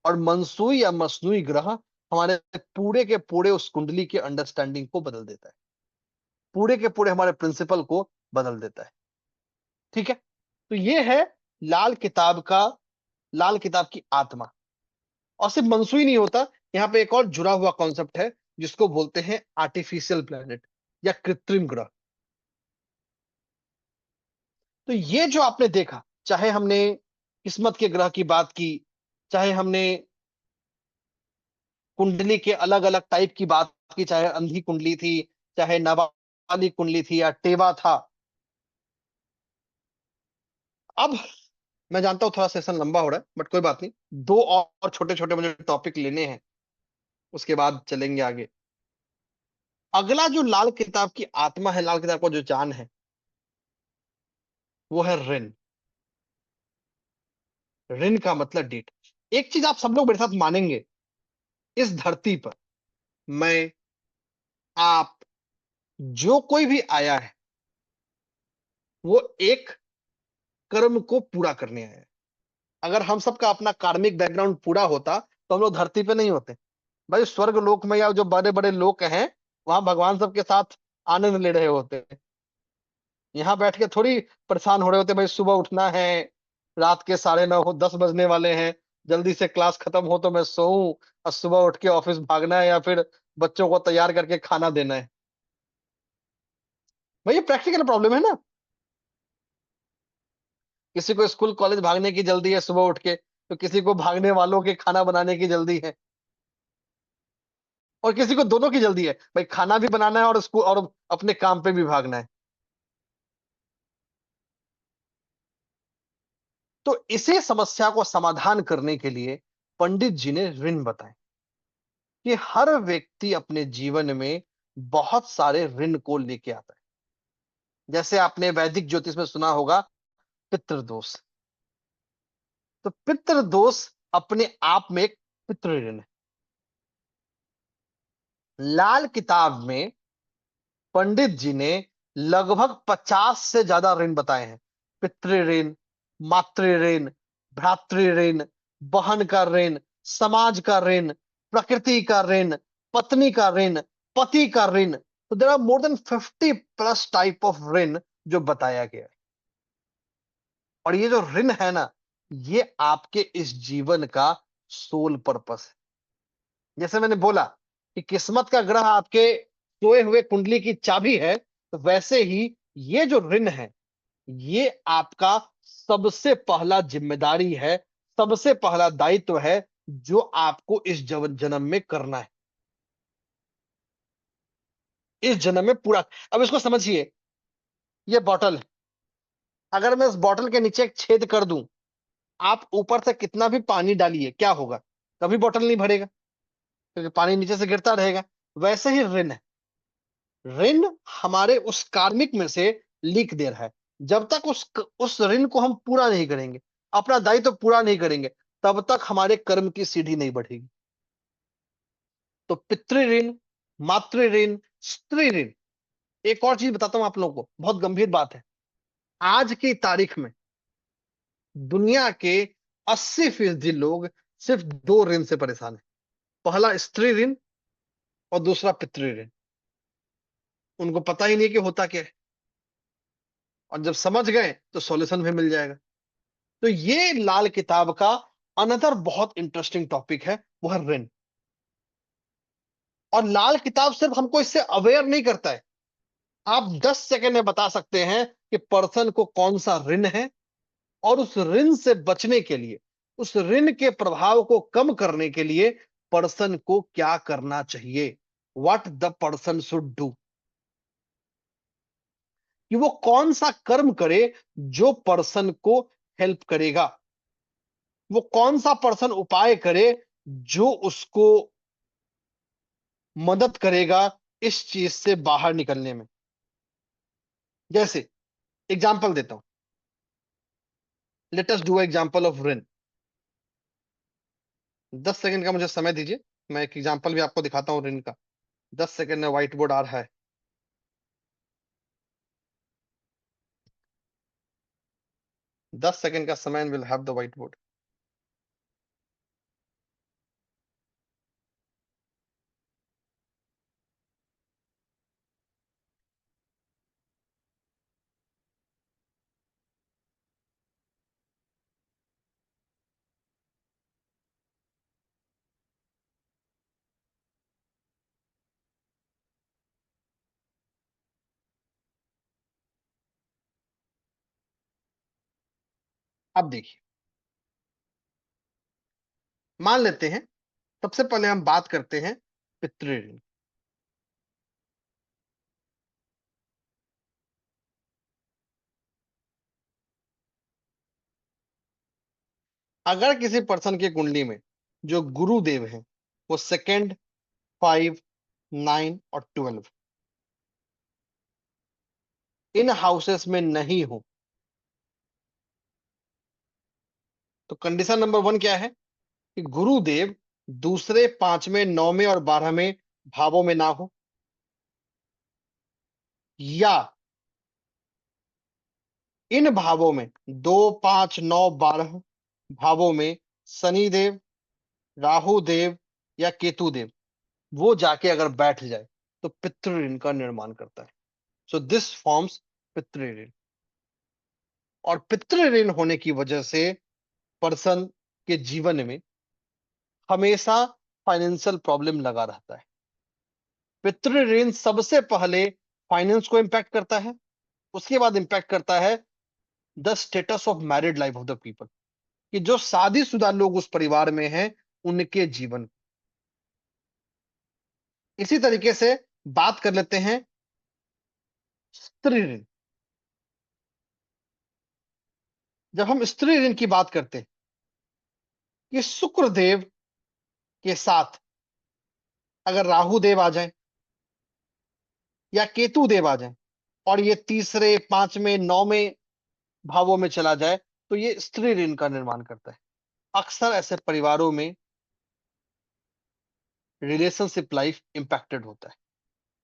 और मनसूई या मसनूई ग्रह हमारे पूरे के पूरे उस कुंडली के अंडरस्टैंडिंग को बदल देता है, पूरे के पूरे हमारे प्रिंसिपल को बदल देता है। ठीक है, तो ये है लाल किताब का, लाल किताब की आत्मा। और सिर्फ मनसूई नहीं होता, यहाँ पे एक और जुड़ा हुआ कॉन्सेप्ट है जिसको बोलते हैं आर्टिफिशियल प्लैनेट या कृत्रिम ग्रह। तो ये जो आपने देखा, चाहे हमने किस्मत के ग्रह की बात की, चाहे हमने कुंडली के अलग अलग टाइप की बात की, चाहे अंधी कुंडली थी, चाहे नवाली कुंडली थी या टेवा था। अब मैं जानता हूं थोड़ा सेशन लंबा हो रहा है, बट कोई बात नहीं, दो और छोटे छोटे मुझे टॉपिक लेने हैं, उसके बाद चलेंगे आगे। अगला जो लाल किताब की आत्मा है, लाल किताब का जो जान है, वो है ऋण। ऋण का मतलब डेट। एक चीज आप सब लोग मेरे साथ मानेंगे, इस धरती पर मैं, आप, जो कोई भी आया है वो एक कर्म को पूरा करने आया है। अगर हम सबका अपना कार्मिक बैकग्राउंड पूरा होता तो हम लोग धरती पे नहीं होते। भाई स्वर्ग लोक में या जो बड़े बड़े लोक हैं, वहां भगवान सबके साथ आनंद ले रहे होते। यहाँ बैठ के थोड़ी परेशान हो रहे होते, भाई सुबह उठना है, रात के 9:30 10 बजने वाले हैं, जल्दी से क्लास खत्म हो तो मैं सोऊं, और सुबह उठ के ऑफिस भागना है या फिर बच्चों को तैयार करके खाना देना है। भाई ये प्रैक्टिकल प्रॉब्लम है ना। किसी को स्कूल कॉलेज भागने की जल्दी है सुबह उठ के, तो किसी को भागने वालों के खाना बनाने की जल्दी है, और किसी को दोनों की जल्दी है, भाई खाना भी बनाना है और स्कूल और अपने काम पे भी भागना है। तो इसी समस्या को समाधान करने के लिए पंडित जी ने ऋण बताए कि हर व्यक्ति अपने जीवन में बहुत सारे ऋण को लेके आता है। जैसे आपने वैदिक ज्योतिष में सुना होगा पितृदोष। तो पितृदोष अपने आप में एक पितृ ऋण है। लाल किताब में पंडित जी ने लगभग 50 से ज्यादा ऋण बताए हैं। पितृ ऋण, मातृ ऋण, भ्रातृ ऋण, बहन का ऋण, समाज का ऋण, प्रकृति का ऋण, पत्नी का ऋण, पति का ऋण। तो there are more than 50+ type of ऋण जो बताया गया है। और ये जो ऋण है ना, ये आपके इस जीवन का सोल पर्पस है। जैसे मैंने बोला कि किस्मत का ग्रह आपके सोए हुए कुंडली की चाबी है, तो वैसे ही ये जो ऋण है, ये आपका सबसे पहला जिम्मेदारी है, सबसे पहला दायित्व है जो आपको इस जन्म में करना है, इस जन्म में पूरा। अब इसको समझिए, ये बॉटल है, अगर मैं इस बॉटल के नीचे एक छेद कर दूं, आप ऊपर से कितना भी पानी डालिए, क्या होगा? कभी बॉटल नहीं भरेगा, क्योंकि पानी नीचे से गिरता रहेगा। वैसे ही ऋण है, ऋण हमारे उस कार्मिक में से लीक दे रहा है। जब तक उस ऋण को हम पूरा नहीं करेंगे, अपना दायित्व पूरा नहीं करेंगे, तब तक हमारे कर्म की सीढ़ी नहीं बढ़ेगी। तो पितृ ऋण, मातृ ऋण, स्त्री ऋण। एक और चीज बताता हूं आप लोगों को, बहुत गंभीर बात है। आज की तारीख में दुनिया के 80% लोग सिर्फ दो ऋण से परेशान है। पहला स्त्री ऋण और दूसरा पितृ ऋण। उनको पता ही नहीं कि होता क्या है, और जब समझ गए तो सॉल्यूशन भी मिल जाएगा। तो ये लाल किताब का अनदर बहुत इंटरेस्टिंग टॉपिक है, वो है ऋण। और लाल किताब सिर्फ हमको इससे अवेयर नहीं करता है। आप 10 सेकंड में बता सकते हैं कि पर्सन को कौन सा ऋण है, और उस ऋण से बचने के लिए, उस ऋण के प्रभाव को कम करने के लिए पर्सन को क्या करना चाहिए, what the person should do. कि वो कौन सा कर्म करे जो पर्सन को हेल्प करेगा, वो कौन सा पर्सन उपाय करे जो उसको मदद करेगा इस चीज से बाहर निकलने में। जैसे एग्जांपल देता हूं, let us do example of ऋण। 10 सेकंड का मुझे समय दीजिए, मैं एक एग्जांपल भी आपको दिखाता हूं ऋण का। 10 सेकंड में व्हाइट बोर्ड आ रहा है। 10 सेकंड का समय, will have the white board. अब देखिए, मान लेते हैं, सबसे पहले हम बात करते हैं पितृ ऋण। अगर किसी पर्सन की कुंडली में जो गुरुदेव है, वो सेकंड, 5, 9 और 12 इन हाउसेस में नहीं हो, तो कंडीशन नंबर 1 क्या है? कि गुरुदेव दूसरे, पांचवें, 9वें और 12वें भावों में ना हो, या इन भावों में 2, 5, 9, 12 भावों में शनि देव, राहु देव या केतु देव वो जाके अगर बैठ जाए, तो पितृ ऋण का निर्माण करता है। सो दिस फॉर्म्स पितृ ऋण। और पितृ ऋण होने की वजह से पर्सन के जीवन में हमेशा फाइनेंशियल प्रॉब्लम लगा रहता है। पितृ ऋण सबसे पहले फाइनेंस को इंपैक्ट करता है, उसके बाद इंपैक्ट करता है the status of married life of the people, कि जो शादीशुदा लोग उस परिवार में हैं उनके जीवन। इसी तरीके से बात कर लेते हैं स्त्री ऋण। जब हम स्त्री ऋण की बात करते हैं, कि शुक्र देव के साथ अगर राहु देव आ जाए या केतु देव आ जाए, और ये तीसरे, पांचवें, 9वें भावों में चला जाए, तो ये स्त्री ऋण का निर्माण करता है। अक्सर ऐसे परिवारों में रिलेशनशिप लाइफ इंपैक्टेड होता है।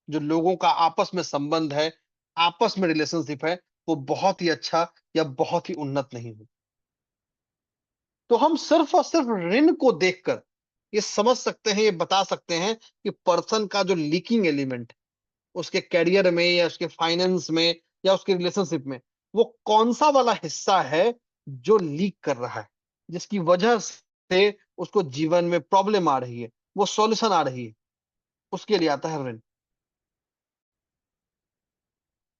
जो लोगों का आपस में संबंध है, आपस में रिलेशनशिप है, वो बहुत ही अच्छा या बहुत ही उन्नत नहीं हो। तो हम सिर्फ और सिर्फ ऋण को देखकर ये समझ सकते हैं, ये बता सकते हैं कि पर्सन का जो लीकिंग एलिमेंट उसके करियर में या उसके फाइनेंस में या उसके रिलेशनशिप में, वो कौन सा वाला हिस्सा है जो लीक कर रहा है, जिसकी वजह से उसको जीवन में प्रॉब्लम आ रही है, वो सॉल्यूशन आ रही है, उसके लिए आता है ऋण।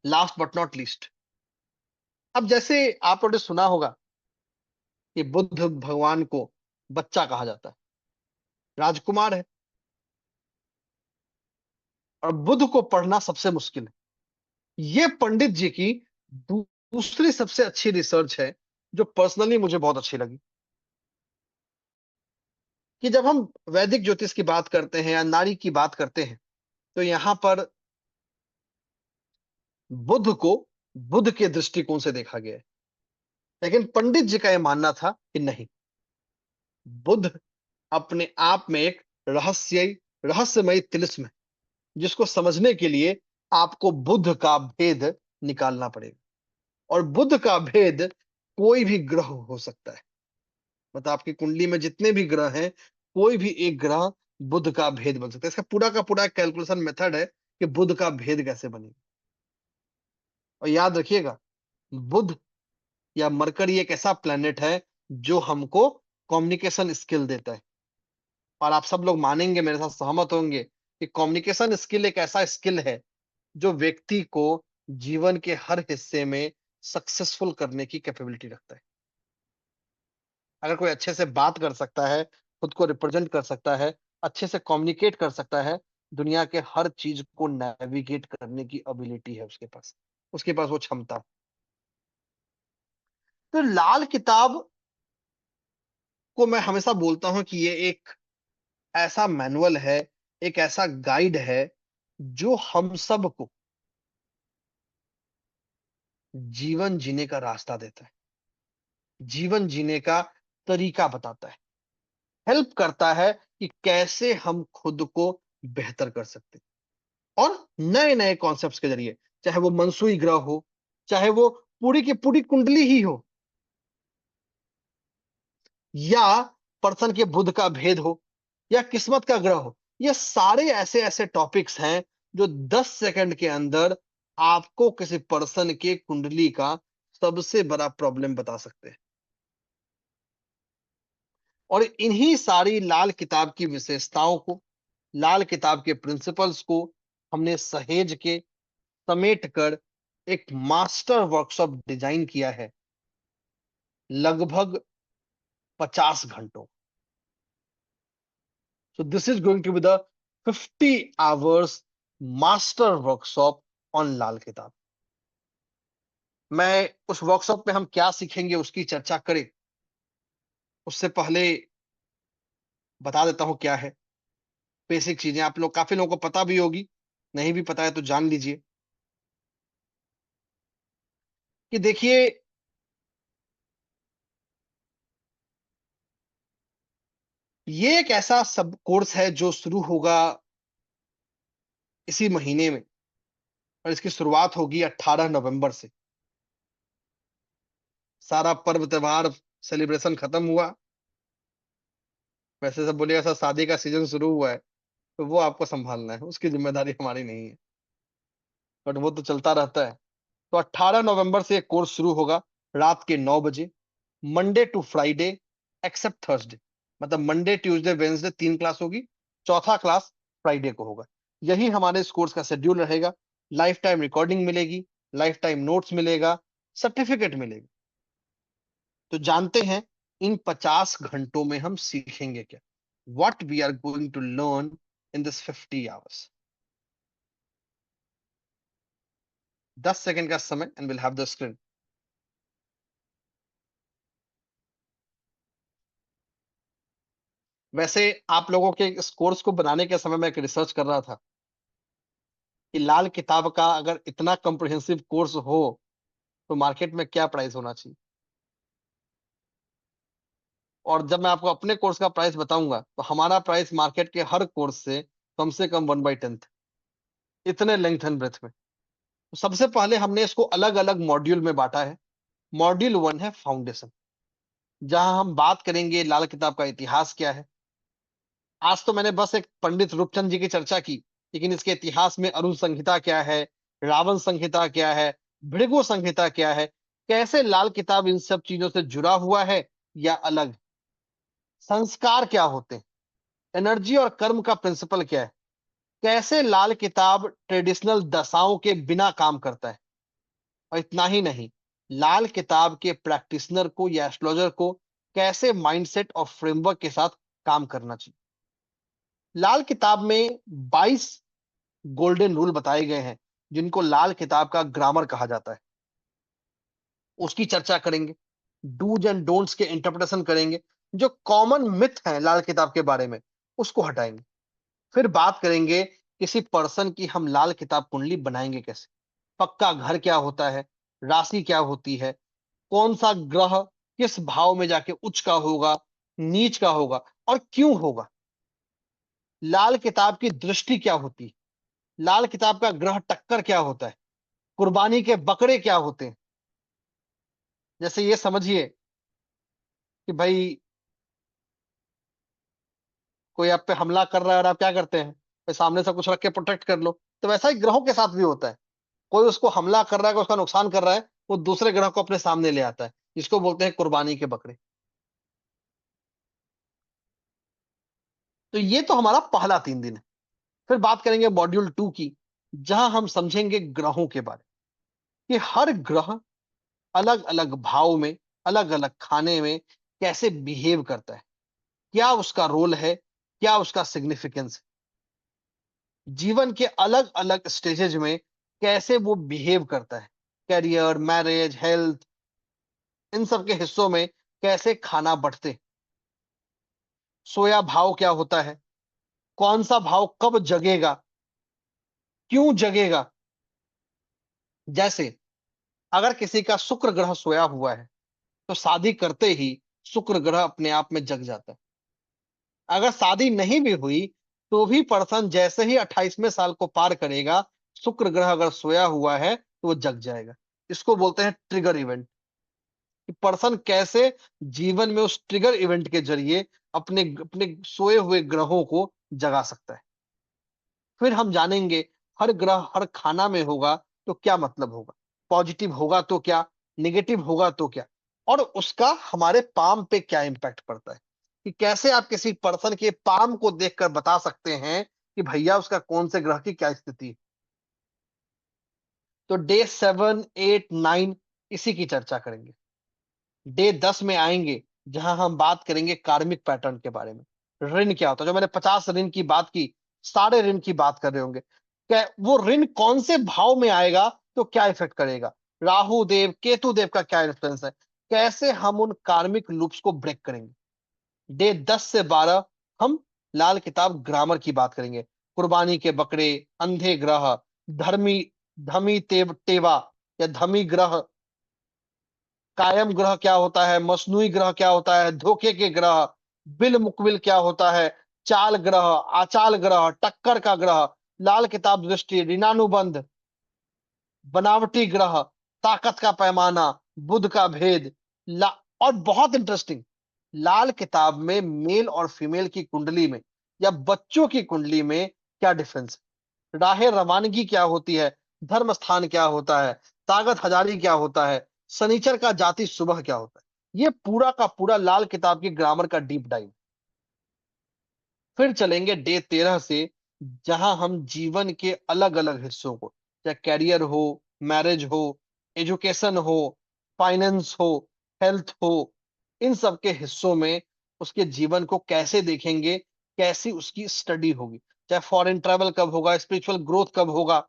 लास्ट बट नॉट लीस्ट, अब जैसे आपने सुना होगा कि बुद्ध भगवान को बच्चा कहा जाता है, राजकुमार है, और बुद्ध को पढ़ना सबसे मुश्किल है। ये पंडित जी की दूसरी सबसे अच्छी रिसर्च है, जो पर्सनली मुझे बहुत अच्छी लगी, कि जब हम वैदिक ज्योतिष की बात करते हैं या नाड़ी की बात करते हैं, तो यहां पर बुद्ध को बुद्ध के दृष्टिकोण से देखा गया है। लेकिन पंडित जी का यह मानना था कि नहीं, बुद्ध अपने आप में एक रहस्यमयी तिलिस्म है, जिसको समझने के लिए आपको बुद्ध का भेद निकालना पड़ेगा। और बुद्ध का भेद कोई भी ग्रह हो सकता है, मतलब आपकी कुंडली में जितने भी ग्रह हैं, कोई भी एक ग्रह बुद्ध का भेद बन सकता है। इसका पूरा का पूरा कैलकुलेशन मेथड है कि बुद्ध का भेद कैसे बनेगा। और याद रखिएगा, बुद्ध या मरकरी एक ऐसा प्लेनेट है जो हमको कम्युनिकेशन स्किल देता है। और आप सब लोग मानेंगे, मेरे साथ सहमत होंगे, कि कम्युनिकेशन स्किल एक ऐसा स्किल है जो व्यक्ति को जीवन के हर हिस्से में सक्सेसफुल करने की कैपेबिलिटी रखता है। अगर कोई अच्छे से बात कर सकता है, खुद को रिप्रेजेंट कर सकता है, अच्छे से कम्युनिकेट कर सकता है, दुनिया के हर चीज को नेविगेट करने की एबिलिटी है उसके पास वो क्षमता है। तो लाल किताब को मैं हमेशा बोलता हूं कि ये एक ऐसा मैनुअल है, एक ऐसा गाइड है, जो हम सबको जीवन जीने का रास्ता देता है, जीवन जीने का तरीका बताता है, हेल्प करता है कि कैसे हम खुद को बेहतर कर सकते हैं। और नए नए कॉन्सेप्ट्स के जरिए, चाहे वो मनसूई ग्रह हो, चाहे वो पूरी की पूरी कुंडली ही हो, या पर्सन के बुद्ध का भेद हो, या किस्मत का ग्रह हो, ये सारे ऐसे ऐसे टॉपिक्स हैं जो 10 सेकंड के अंदर आपको किसी पर्सन के कुंडली का सबसे बड़ा प्रॉब्लम बता सकते हैं। और इन्हीं सारी लाल किताब की विशेषताओं को, लाल किताब के प्रिंसिपल्स को हमने सहेज के, समेट कर एक मास्टर वर्कशॉप डिजाइन किया है, लगभग 50 घंटों। So this is going to be the 50 hours master workshop on Lal Kitab. मैं उस वर्कशॉप में हम क्या सीखेंगे उसकी चर्चा करें, उससे पहले बता देता हूं क्या है। बेसिक चीजें आप लोग, काफी लोगों को पता भी होगी, नहीं भी पता है तो जान लीजिए कि देखिए, ये एक ऐसा सब कोर्स है जो शुरू होगा इसी महीने में, और इसकी शुरुआत होगी 18 नवंबर से। सारा पर्व त्योहार सेलिब्रेशन खत्म हुआ, वैसे सब बोलिएगा सर शादी का सीजन शुरू हुआ है, तो वो आपको संभालना है, उसकी जिम्मेदारी हमारी नहीं है, बट वो तो चलता रहता है। तो 18 नवंबर से एक कोर्स शुरू होगा, रात के 9 बजे, Monday to Friday except Thursday, मतलब मंडे ट्यूसडे वेंसडे 3 क्लास होगी, चौथा क्लास फ्राइडे को होगा। यही हमारे इस कोर्स का शेड्यूल रहेगा। लाइफ टाइम रिकॉर्डिंग मिलेगी, लाइफ टाइम नोट्स मिलेगा, सर्टिफिकेट मिलेगा। तो जानते हैं इन 50 घंटों में हम सीखेंगे क्या, what we are going to learn in this 50 hours. 10 second का समय and will have the screen. वैसे आप लोगों के इस कोर्स को बनाने के समय मैं एक रिसर्च कर रहा था कि लाल किताब का अगर इतना कॉम्प्रिहेंसिव कोर्स हो तो मार्केट में क्या प्राइस होना चाहिए। और जब मैं आपको अपने कोर्स का प्राइस बताऊंगा तो हमारा प्राइस मार्केट के हर कोर्स से कम 1/10, इतने लेंथ एंड ब्रेथ में। तो सबसे पहले हमने इसको अलग अलग मॉड्यूल में बांटा है। मॉड्यूल 1 है फाउंडेशन, जहां हम बात करेंगे लाल किताब का इतिहास क्या है। आज तो मैंने बस एक पंडित रूपचंद जी की चर्चा की, लेकिन इसके इतिहास में अरुण संहिता क्या है, रावण संहिता क्या है, भृगु संहिता क्या है, कैसे लाल किताब इन सब चीजों से जुड़ा हुआ है या अलग, संस्कार क्या होते हैं, एनर्जी और कर्म का प्रिंसिपल क्या है, कैसे लाल किताब ट्रेडिशनल दशाओं के बिना काम करता है, और इतना ही नहीं, लाल किताब के प्रैक्टिशनर को या एस्ट्रोलॉजर को कैसे माइंडसेट और फ्रेमवर्क के साथ काम करना चाहिए। लाल किताब में 22 गोल्डन रूल बताए गए हैं, जिनको लाल किताब का ग्रामर कहा जाता है। उसकी चर्चा करेंगे, डूज एंड डोंट्स के इंटरप्रिटेशन करेंगे, जो कॉमन मिथ है लाल किताब के बारे में उसको हटाएंगे। फिर बात करेंगे किसी पर्सन की हम लाल किताब कुंडली बनाएंगे कैसे, पक्का घर क्या होता है, राशि क्या होती है, कौन सा ग्रह किस भाव में जाके उच्च का होगा, नीच का होगा और क्यों होगा, लाल किताब की दृष्टि क्या होती है, लाल किताब का ग्रह टक्कर क्या होता है, कुर्बानी के बकरे क्या होते हैं। जैसे ये समझिए कि भाई कोई आप पे हमला कर रहा है और आप क्या करते हैं, भाई सामने से कुछ रख के प्रोटेक्ट कर लो। तो वैसा ही ग्रहों के साथ भी होता है, कोई उसको हमला कर रहा है, कोई उसका नुकसान कर रहा है, वो दूसरे ग्रह को अपने सामने ले आता है, जिसको बोलते हैं कुर्बानी के बकरे। तो ये तो हमारा पहला 3 दिन है। फिर बात करेंगे मॉड्यूल 2 की, जहां हम समझेंगे ग्रहों के बारे में, कि हर ग्रह अलग अलग भाव में, अलग अलग खाने में कैसे बिहेव करता है, क्या उसका रोल है, क्या उसका सिग्निफिकेंस है, जीवन के अलग अलग स्टेजेज में कैसे वो बिहेव करता है, करियर, मैरिज, हेल्थ, इन सब के हिस्सों में कैसे खाना बढ़ते, सोया भाव क्या होता है, कौन सा भाव कब जगेगा, क्यों जगेगा। जैसे अगर किसी का शुक्र ग्रह सोया हुआ है, तो शादी करते ही शुक्र ग्रह अपने आप में जग जाता है। अगर शादी नहीं भी हुई, तो भी पर्सन जैसे ही 28वें साल को पार करेगा, शुक्र ग्रह अगर सोया हुआ है तो वो जग जाएगा। इसको बोलते हैं ट्रिगर इवेंट, कि पर्सन कैसे जीवन में उस ट्रिगर इवेंट के जरिए अपने अपने सोए हुए ग्रहों को जगा सकता है। फिर हम जानेंगे हर ग्रह हर खाना में होगा तो क्या मतलब होगा, पॉजिटिव होगा तो क्या, निगेटिव होगा तो क्या, और उसका हमारे पाम पे क्या इंपैक्ट पड़ता है, कि कैसे आप किसी पर्सन के पाम को देखकर बता सकते हैं कि भैया उसका कौन से ग्रह की क्या स्थिति है। तो डे 7, 8, 9 इसी की चर्चा करेंगे। डे 10 में आएंगे, जहां हम बात करेंगे कार्मिक पैटर्न के बारे में। ऋण क्या होता है, जो मैंने 50 ऋण की बात की, सारे ऋण की बात कर रहे होंगे, क्या वो ऋण कौन से भाव में आएगा तो क्या इफेक्ट करेगा, राहु देव केतु देव का क्या इन्फ्लुएंस है, कैसे हम उन कार्मिक लूप्स को ब्रेक करेंगे। डे 10 से 12 हम लाल किताब ग्रामर की बात करेंगे, कुर्बानी के बकरे, अंधे ग्रह, धर्मी धमी टेवा या धमी ग्रह, कायम ग्रह क्या होता है, मसनूई ग्रह क्या होता है, धोखे के ग्रह, बिल मुकबिल क्या होता है, चाल ग्रह, आचाल ग्रह, टक्कर का ग्रह, लाल किताब दृष्टि, ऋणानुबंध, बनावटी ग्रह, ताकत का पैमाना, बुध का भेद, ला और बहुत इंटरेस्टिंग, लाल किताब में मेल और फीमेल की कुंडली में या बच्चों की कुंडली में क्या डिफरेंस है, राहे रवानगी क्या होती है, धर्म स्थान क्या होता है, ताकत हजारी क्या होता है, शनिचर का जाति सुबह क्या होता है। ये पूरा का पूरा लाल किताब की ग्रामर का डीप डाइव। फिर चलेंगे डे 13 से, जहां हम जीवन के अलग अलग हिस्सों को, चाहे कैरियर हो, मैरिज हो, एजुकेशन हो, फाइनेंस हो, हेल्थ हो, इन सब के हिस्सों में उसके जीवन को कैसे देखेंगे, कैसी उसकी स्टडी होगी, चाहे फॉरेन ट्रैवल कब होगा, स्पिरिचुअल ग्रोथ कब होगा।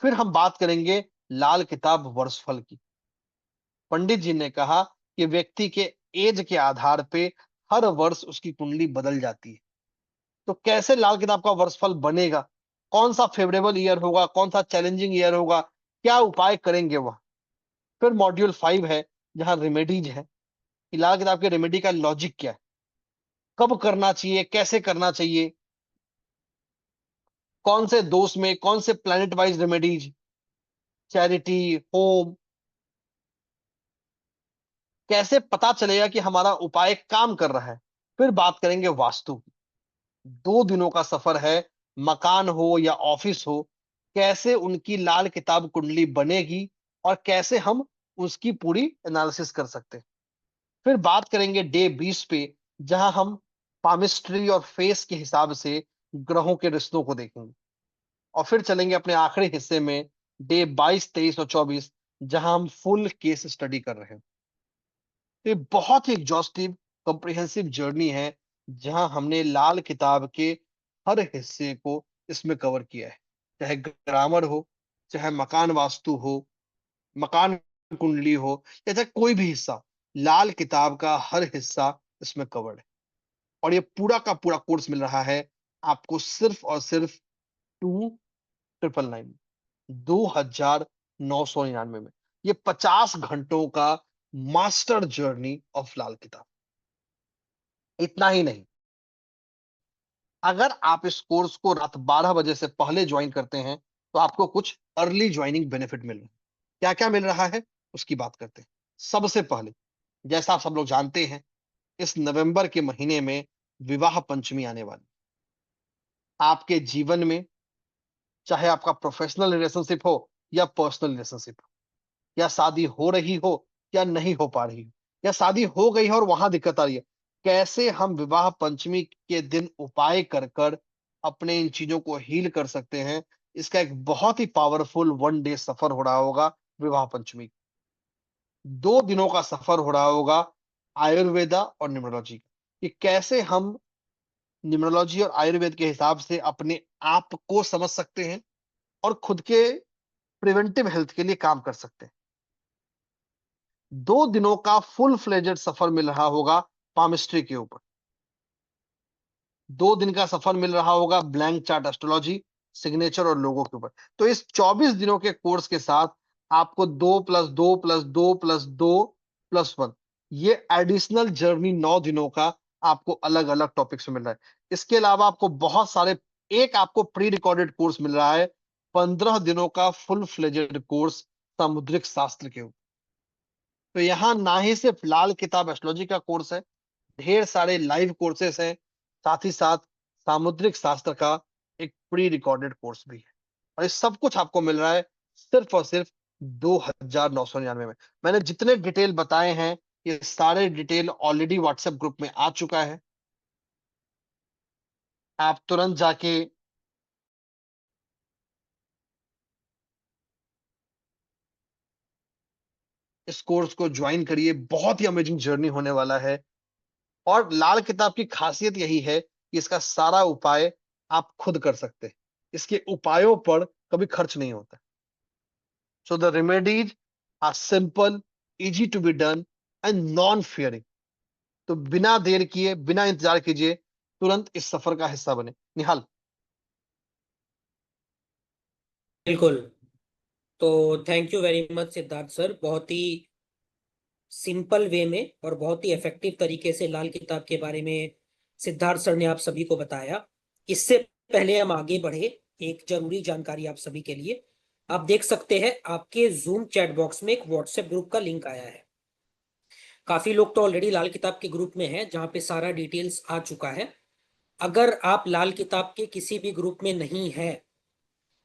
फिर हम बात करेंगे लाल किताब वर्षफल की। पंडित जी ने कहा कि व्यक्ति के एज के आधार पे हर वर्ष उसकी कुंडली बदल जाती है। तो कैसे लाल किताब का वर्षफल बनेगा, कौन सा फेवरेबल ईयर होगा, कौन सा चैलेंजिंग ईयर होगा, क्या उपाय करेंगे वह। फिर मॉड्यूल 5 है, जहां रेमेडीज है, कि लाल किताब के रेमेडी का लॉजिक क्या है, कब करना चाहिए, कैसे करना चाहिए, कौन से दोष में, कौन से planet wise remedies, charity, home, कैसे पता चलेगा कि हमारा उपाय काम कर रहा है। फिर बात करेंगे वास्तु की। 2 दिनों का सफर है, मकान हो या ऑफिस हो, कैसे उनकी लाल किताब कुंडली बनेगी और कैसे हम उसकी पूरी एनालिसिस कर सकते हैं। फिर बात करेंगे डे 20 पे, जहां हम पामिस्ट्री और फेस के हिसाब से ग्रहों के रिश्तों को देखेंगे। और फिर चलेंगे अपने आखिरी हिस्से में, डे 22, 23 और 24, जहां हम फुल केस स्टडी कर रहे हैं। तो ये बहुत ही एग्जॉस्टिव कॉम्प्रिहेंसिव जर्नी है, जहां हमने लाल किताब के हर हिस्से को इसमें कवर किया है। चाहे ग्रामर हो, चाहे मकान वास्तु हो, मकान कुंडली हो, या चाहे कोई भी हिस्सा, लाल किताब का हर हिस्सा इसमें कवर्ड है। और ये पूरा का पूरा कोर्स मिल रहा है आपको सिर्फ और सिर्फ 2999 2999 में। ये 50 घंटों का मास्टर जर्नी ऑफ लाल किताब। इतना ही नहीं, अगर आप इस कोर्स को रात 12 बजे से पहले ज्वाइन करते हैं तो आपको कुछ अर्ली ज्वाइनिंग बेनिफिट मिल रहा है। क्या क्या मिल रहा है उसकी बात करते हैं। सबसे पहले, जैसा आप सब लोग जानते हैं, इस नवंबर के महीने में विवाह पंचमी आने वाली। आपके जीवन में, चाहे आपका प्रोफेशनल रिलेशनशिप हो या पर्सनल रिलेशनशिप हो, या शादी हो रही हो या नहीं हो पा रही हो, या शादी हो गई है और वहां दिक्कत आ रही है, कैसे हम विवाह पंचमी के दिन उपाय कर कर अपने इन चीजों को हील कर सकते हैं, इसका एक बहुत ही पावरफुल 1 डे सफर हो रहा होगा। विवाह पंचमी 2 दिनों का सफर हो रहा होगा आयुर्वेदा और न्यूमरोलॉजी का, कि कैसे हम न्यूमरोलॉजी और आयुर्वेद के हिसाब से अपने आप को समझ सकते हैं और खुद के प्रिवेंटिव हेल्थ के लिए काम कर सकते हैं। 2 दिनों का फुल फ्लेजेड सफर मिल रहा होगा पामिस्ट्री के ऊपर। 2 दिन का सफर मिल रहा होगा ब्लैंक चार्ट एस्ट्रोलॉजी, सिग्नेचर और लोगों के ऊपर। तो इस 24 दिनों के कोर्स के साथ आपको 2+2+2+2+1, ये एडिशनल जर्नी 9 दिनों का आपको अलग अलग टॉपिक्स में मिल रहा है। इसके अलावा आपको बहुत सारे, एक आपको प्री रिकॉर्डेड कोर्स मिल रहा है, 15 दिनों का फुल फ्लेजेड कोर्स सामुद्रिक शास्त्र के ऊपर। तो यहाँ ना ही सिर्फ लाल किताब एस्ट्रोलॉजी का कोर्स है, ढेर सारे लाइव कोर्सेस हैं, साथ ही साथ सामुद्रिक शास्त्र का एक प्री रिकॉर्डेड कोर्स भी है। और ये सब कुछ आपको मिल रहा है सिर्फ और सिर्फ 2999 में। मैंने जितने डिटेल बताए हैं, ये सारे डिटेल ऑलरेडी व्हाट्सएप ग्रुप में आ चुका है। आप तुरंत जाके इस कोर्स को ज्वाइन करिए, बहुत ही अमेजिंग जर्नी होने वाला है। और लाल किताब की खासियत यही है कि इसका सारा उपाय आप खुद कर सकते हैं। इसके उपायों पर कभी खर्च नहीं होता। So the remedies are simple, easy to be done and non fearing. तो बिना देर किए, बिना इंतजार कीजिए, तुरंत इस सफर का हिस्सा बने। निहाल। बिल्कुल। तो thank you very much Siddharth sir, बहुत ही सिंपल वे में और बहुत ही इफेक्टिव तरीके से लाल किताब के बारे में सिद्धार्थ सर ने आप सभी को बताया। इससे पहले हम आगे बढ़े, एक जरूरी जानकारी आप सभी के लिए। आप देख सकते हैं आपके जूम चैट बॉक्स में एक व्हाट्सएप ग्रुप का लिंक आया है। काफी लोग तो ऑलरेडी लाल किताब के ग्रुप में हैं, जहां पे सारा डिटेल्स आ चुका है। अगर आप लाल किताब के किसी भी ग्रुप में नहीं है,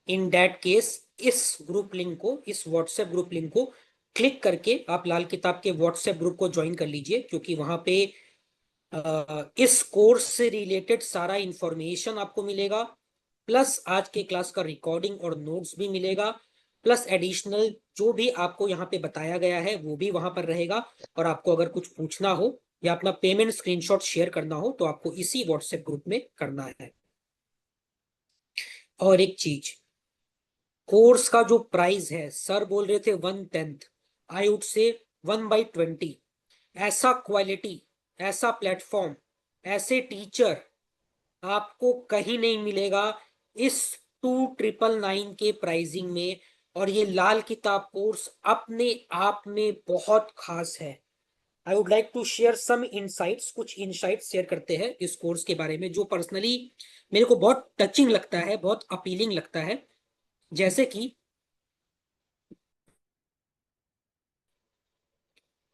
इन दैट केस इस ग्रुप लिंक को, इस व्हाट्सएप ग्रुप लिंक को क्लिक करके आप लाल किताब के व्हाट्सएप ग्रुप को ज्वाइन कर लीजिए, क्योंकि वहां पे इस कोर्स से रिलेटेड सारा इंफॉर्मेशन आपको मिलेगा, प्लस आज के क्लास का रिकॉर्डिंग और नोट्स भी मिलेगा, प्लस एडिशनल जो भी आपको यहाँ पे बताया गया है वो भी वहां पर रहेगा। और आपको अगर कुछ पूछना हो या अपना पेमेंट स्क्रीनशॉट शेयर करना हो तो आपको इसी व्हाट्सएप ग्रुप में करना है। और एक चीज, कोर्स का जो प्राइस है, सर बोल रहे थे 1/10, आई वुड से 1/20। ऐसा क्वालिटी, ऐसा प्लेटफॉर्म, ऐसे टीचर आपको कहीं नहीं मिलेगा इस 2999 के प्राइसिंग में। और ये लाल किताब कोर्स अपने आप में बहुत खास है। I would like to share some insights, कुछ इनसाइट्स शेयर करते हैं इस कोर्स के बारे में जो पर्सनली मेरे को बहुत टचिंग लगता है, बहुत अपीलिंग लगता है। जैसे कि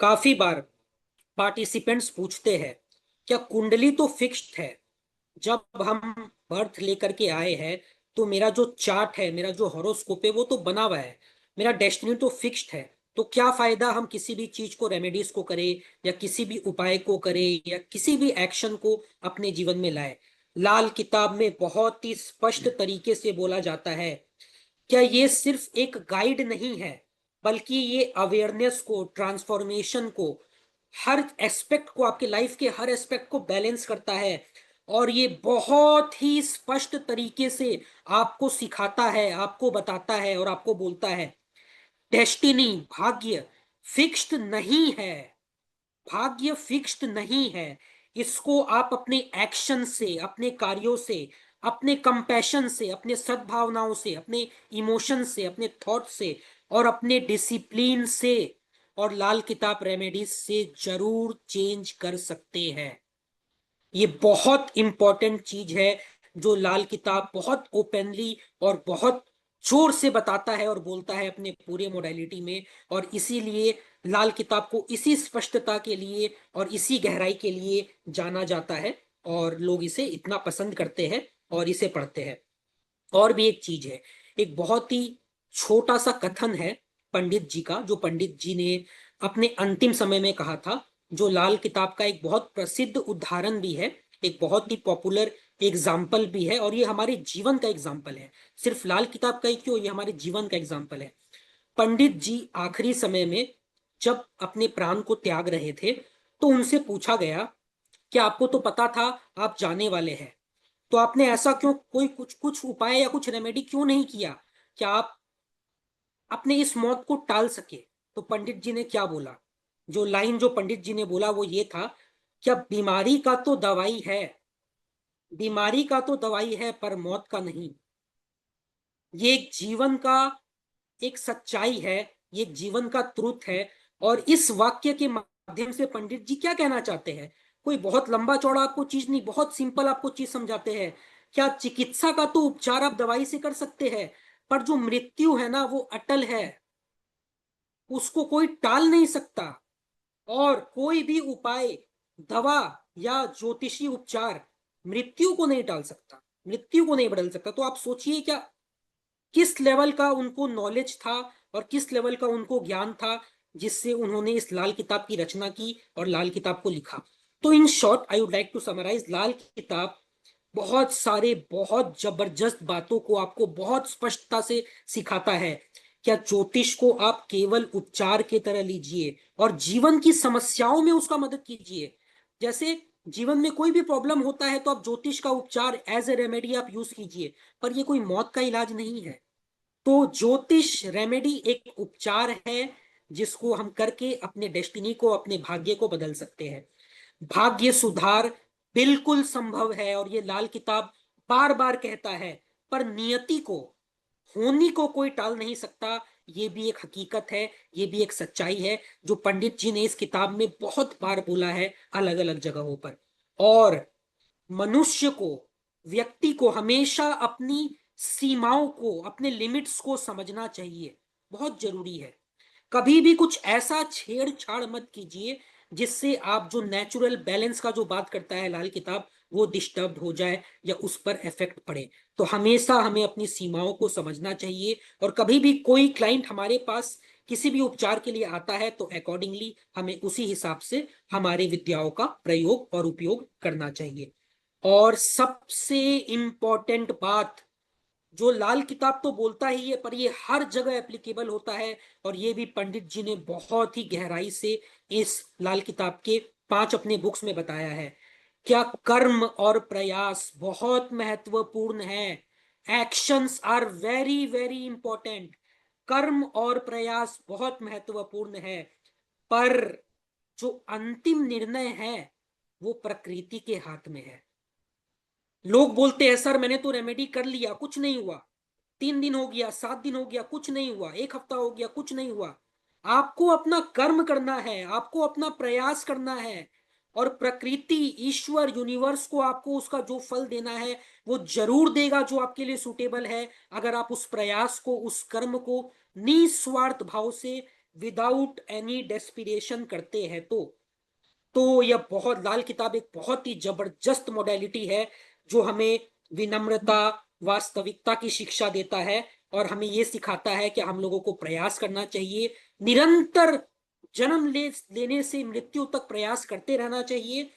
काफी बार पार्टिसिपेंट्स पूछते हैं क्या कुंडली तो फिक्स्ड है, जब हम बर्थ लेकर के आए हैं तो मेरा जो चार्ट है, मेरा जो हॉरोस्कोप है वो तो बना हुआ है, मेरा डेस्टिनी तो फिक्स्ड है, तो क्या फायदा हम किसी भी चीज को, रेमेडीज को करें या किसी भी उपाय को करें या किसी भी एक्शन को अपने जीवन में लाए। लाल किताब में बहुत ही स्पष्ट तरीके से बोला जाता है क्या ये सिर्फ एक गाइड नहीं है, बल्कि ये अवेयरनेस को, ट्रांसफॉर्मेशन को, हर एस्पेक्ट को, आपके लाइफ के हर एस्पेक्ट को बैलेंस करता है। और ये बहुत ही स्पष्ट तरीके से आपको सिखाता है, आपको बताता है और आपको बोलता है डेस्टिनी, भाग्य फिक्स्ड नहीं है। भाग्य फिक्स्ड नहीं है। इसको आप अपने एक्शन से, अपने कार्यों से, अपने कंपैशन से, अपने सद्भावनाओं से, अपने इमोशन से, अपने थॉट से और अपने डिसिप्लिन से और लाल किताब रेमेडीज से जरूर चेंज कर सकते हैं। ये बहुत इंपॉर्टेंट चीज है जो लाल किताब बहुत ओपनली और बहुत जोर से बताता है और बोलता है अपने पूरे मोडालिटी में। और इसीलिए लाल किताब को इसी स्पष्टता के लिए और इसी गहराई के लिए जाना जाता है और लोग इसे इतना पसंद करते हैं और इसे पढ़ते हैं। और भी एक चीज है, एक बहुत ही छोटा सा कथन है पंडित जी का, जो पंडित जी ने अपने अंतिम समय में कहा था, जो लाल किताब का एक बहुत प्रसिद्ध उदाहरण भी है, एक बहुत ही पॉपुलर एग्जाम्पल भी है और ये हमारे जीवन का एग्जाम्पल है। सिर्फ लाल किताब का ही क्यों, ये हमारे जीवन का एग्जाम्पल है। पंडित जी आखिरी समय में जब अपने प्राण को त्याग रहे थे, तो उनसे पूछा गया कि आपको तो पता था आप जाने वाले हैं, तो आपने ऐसा क्यों, कोई कुछ कुछ उपाय या कुछ रेमेडी क्यों नहीं किया, क्या आप अपने इस मौत को टाल सके। तो पंडित जी ने क्या बोला, जो लाइन जो पंडित जी ने बोला वो ये था, क्या बीमारी का तो दवाई है, बीमारी का तो दवाई है पर मौत का नहीं। ये एक जीवन का एक सच्चाई है, ये एक जीवन का ट्रुथ है। और इस वाक्य के माध्यम से पंडित जी क्या कहना चाहते हैं, कोई बहुत लंबा चौड़ा आपको चीज नहीं, बहुत सिंपल आपको चीज समझाते हैं। क्या चिकित्सा का तो उपचार आप दवाई से कर सकते हैं, पर जो मृत्यु है ना वो अटल है, उसको कोई टाल नहीं सकता। और कोई भी उपाय, दवा या ज्योतिषी उपचार मृत्यु को नहीं टाल सकता, मृत्यु को नहीं बदल सकता। तो आप सोचिए क्या किस लेवल का उनको नॉलेज था और किस लेवल का उनको ज्ञान था, जिससे उन्होंने इस लाल किताब की रचना की और लाल किताब को लिखा। तो in short I would like to summarise, Lal Kitab बहुत सारे बहुत जबरदस्त बातों को आपको बहुत स्पष्टता से सिखाता है। क्या ज्योतिष को आप केवल उपचार की तरह लीजिए और जीवन की समस्याओं में उसका मदद कीजिए। जैसे जीवन में कोई भी प्रॉब्लम होता है तो आप ज्योतिष का उपचार एज ए रेमेडी आप यूज कीजिए, पर ये कोई मौत का इलाज नहीं है। तो ज्योतिष रेमेडी एक उपचार है जिसको हम करके अपने डेस्टिनी को, अपने भाग्य को बदल सकते हैं। भाग्य सुधार बिल्कुल संभव है और ये लाल किताब बार बार कहता है, पर नियति को, होनी को कोई टाल नहीं सकता। ये भी एक हकीकत है, ये भी एक सच्चाई है जो पंडित जी ने इस किताब में बहुत बार बोला है अलग अलग जगहों पर। और मनुष्य को, व्यक्ति को हमेशा अपनी सीमाओं को, अपने लिमिट्स को समझना चाहिए, बहुत जरूरी है। कभी भी कुछ ऐसा छेड़छाड़ मत कीजिए जिससे आप जो नेचुरल बैलेंस का जो बात करता है लाल किताब, वो डिस्टर्ब हो जाए या उस पर इफेक्ट पड़े। तो हमेशा हमें अपनी सीमाओं को समझना चाहिए और कभी भी कोई क्लाइंट हमारे पास किसी भी उपचार के लिए आता है तो अकॉर्डिंगली हमें उसी हिसाब से हमारे विद्याओं का प्रयोग और उपयोग करना चाहिए। और सबसे इंपॉर्टेंट बात, जो लाल किताब तो बोलता ही है पर ये हर जगह एप्लीकेबल होता है, और ये भी पंडित जी ने बहुत ही गहराई से इस लाल किताब के 5 अपने बुक्स में बताया है। क्या कर्म और प्रयास बहुत महत्वपूर्ण है, actions are very very important. कर्म और प्रयास बहुत महत्वपूर्ण है, पर जो अंतिम निर्णय है वो प्रकृति के हाथ में है। लोग बोलते हैं सर मैंने तो रेमेडी कर लिया कुछ नहीं हुआ, 3 दिन हो गया, 7 दिन हो गया कुछ नहीं हुआ, एक हफ्ता हो गया कुछ नहीं हुआ। आपको अपना कर्म करना है, आपको अपना प्रयास करना है, और प्रकृति, ईश्वर, यूनिवर्स को आपको उसका जो फल देना है वो जरूर देगा जो आपके लिए सूटेबल है, अगर आप उस प्रयास को, उस कर्म को निस्वार्थ भाव से, विदाउट एनी डेस्पिरेशन करते हैं। तो यह बहुत, लाल किताब एक बहुत ही जबरदस्त मोडेलिटी है जो हमें विनम्रता, वास्तविकता की शिक्षा देता है और हमें यह सिखाता है कि हम लोगों को प्रयास करना चाहिए, निरंतर लेने से मृत्यु तक प्रयास करते रहना चाहिए।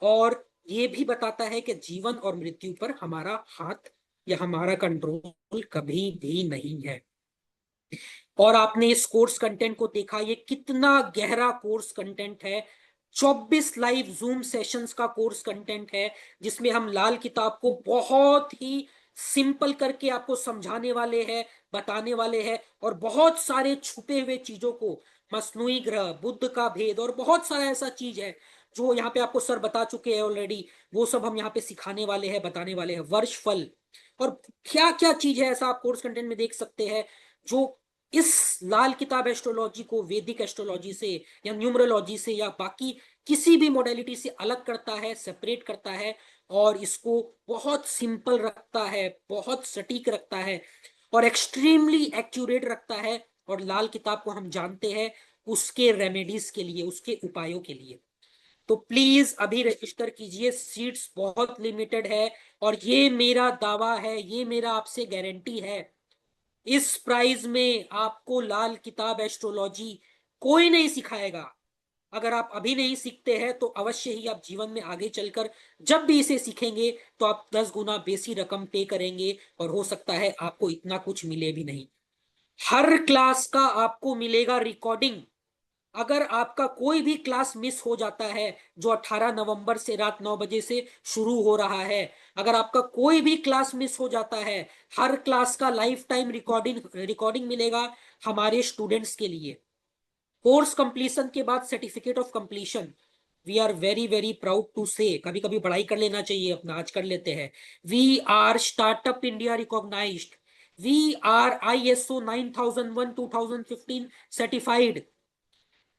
और यह भी बताता है कि जीवन और मृत्यु पर हमारा हाथ या हमारा कंट्रोल कभी भी नहीं है। और आपने इस कोर्स कंटेंट को देखा, ये कितना गहरा कोर्स कंटेंट है। 24 लाइव जूम सेशंस का कोर्स कंटेंट है, जिसमें हम लाल किताब को बहुत ही सिंपल करके आपको समझाने वाले हैं, बताने वाले हैं, और बहुत सारे छुपे हुए चीजों को, मसनूई ग्रह, बुद्ध का भेद, और बहुत सारा ऐसा चीज है जो यहाँ पे आपको सर बता चुके हैं ऑलरेडी, वो सब हम यहाँ पे सिखाने वाले हैं, बताने वाले हैं। वर्षफल और क्या क्या चीज है ऐसा आप कोर्स कंटेंट में देख सकते हैं, जो इस लाल किताब एस्ट्रोलॉजी को वैदिक एस्ट्रोलॉजी से या न्यूमरोलॉजी से या बाकी किसी भी मोडेलिटी से अलग करता है, सेपरेट करता है, और इसको बहुत सिंपल रखता है, बहुत सटीक रखता है, और एक्सट्रीमली एक्यूरेट रखता है। और लाल किताब को हम जानते हैं उसके रेमेडीज के लिए, उसके उपायों के लिए। तो प्लीज अभी रजिस्टर कीजिए, सीट्स बहुत लिमिटेड है, और ये मेरा दावा है, ये मेरा आपसे गारंटी है, इस प्राइज में आपको लाल किताब एस्ट्रोलॉजी कोई नहीं सिखाएगा। अगर आप अभी नहीं सीखते हैं तो अवश्य ही आप जीवन में आगे चलकर जब भी इसे सीखेंगे तो आप 10 गुना बेसी रकम पे करेंगे, और हो सकता है आपको इतना कुछ मिले भी नहीं। हर क्लास का आपको मिलेगा रिकॉर्डिंग। अगर आपका कोई भी क्लास मिस हो जाता है, जो 18 नवंबर से रात 9 बजे से शुरू हो रहा है, अगर आपका कोई भी क्लास मिस हो जाता है, हर क्लास का लाइफ टाइम रिकॉर्डिंग रिकॉर्डिंग मिलेगा हमारे स्टूडेंट्स के लिए। कोर्स कंप्लीशन के बाद certificate of completion, we are very very proud to say, कभी कभी पढ़ाई कर लेना चाहिए अपना, आज कर लेते हैं। We are startup India recognised, we are ISO 9001 2015 certified,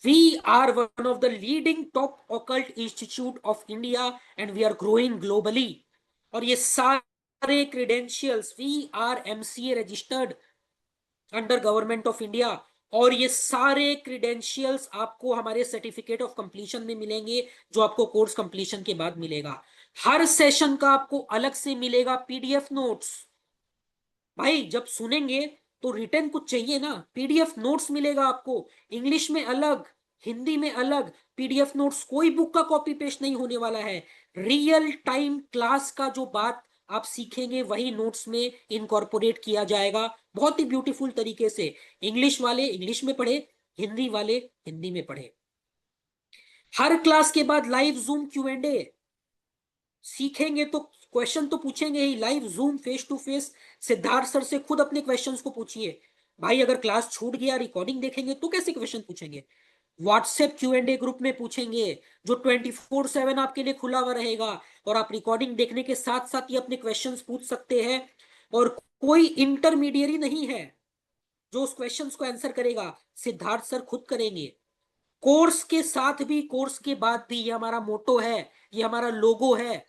we are one of the leading top occult institute of India and we are growing globally। और ये सारे credentials, we are MCA registered under government of India, और ये सारे क्रीडेंशियल्स आपको हमारे सर्टिफिकेट ऑफ कंप्लीशन में मिलेंगे, जो आपको कोर्स कंप्लीशन के बाद मिलेगा। हर सेशन का आपको अलग से मिलेगा PDF नोट्स। भाई जब सुनेंगे तो रिटर्न कुछ चाहिए ना, PDF नोट्स मिलेगा आपको, इंग्लिश में अलग, हिंदी में अलग PDF नोट्स। कोई बुक का कॉपी पेस्ट नहीं होने वाला है, रियल टाइम क्लास का जो बात आप सीखेंगे वही नोट्स में इनकॉर्पोरेट किया जाएगा, बहुत ही ब्यूटीफुल तरीके से। इंग्लिश वाले इंग्लिश में पढ़े, हिंदी वाले हिंदी में पढ़े। हर क्लास के बाद लाइव जूम Q&A, सीखेंगे तो क्वेश्चन तो पूछेंगे ही, live zoom face to face, Siddharth sir से खुद अपने क्वेश्चंस को पूछिए। भाई अगर क्लास छूट गया, रिकॉर्डिंग देखेंगे तो कैसे क्वेश्चन पूछेंगे? व्हाट्सएप Q&A ग्रुप में पूछेंगे, जो 24/7 आपके लिए खुला हुआ रहेगा, और आप रिकॉर्डिंग देखने के साथ साथ ही अपने क्वेश्चंस पूछ सकते हैं, और कोई इंटरमीडियरी नहीं है जो उस क्वेश्चंस को आंसर करेगा, सिद्धार्थ सर खुद करेंगे। कोर्स के साथ भी, कोर्स के बाद भी, ये हमारा मोटो है, ये हमारा लोगो है,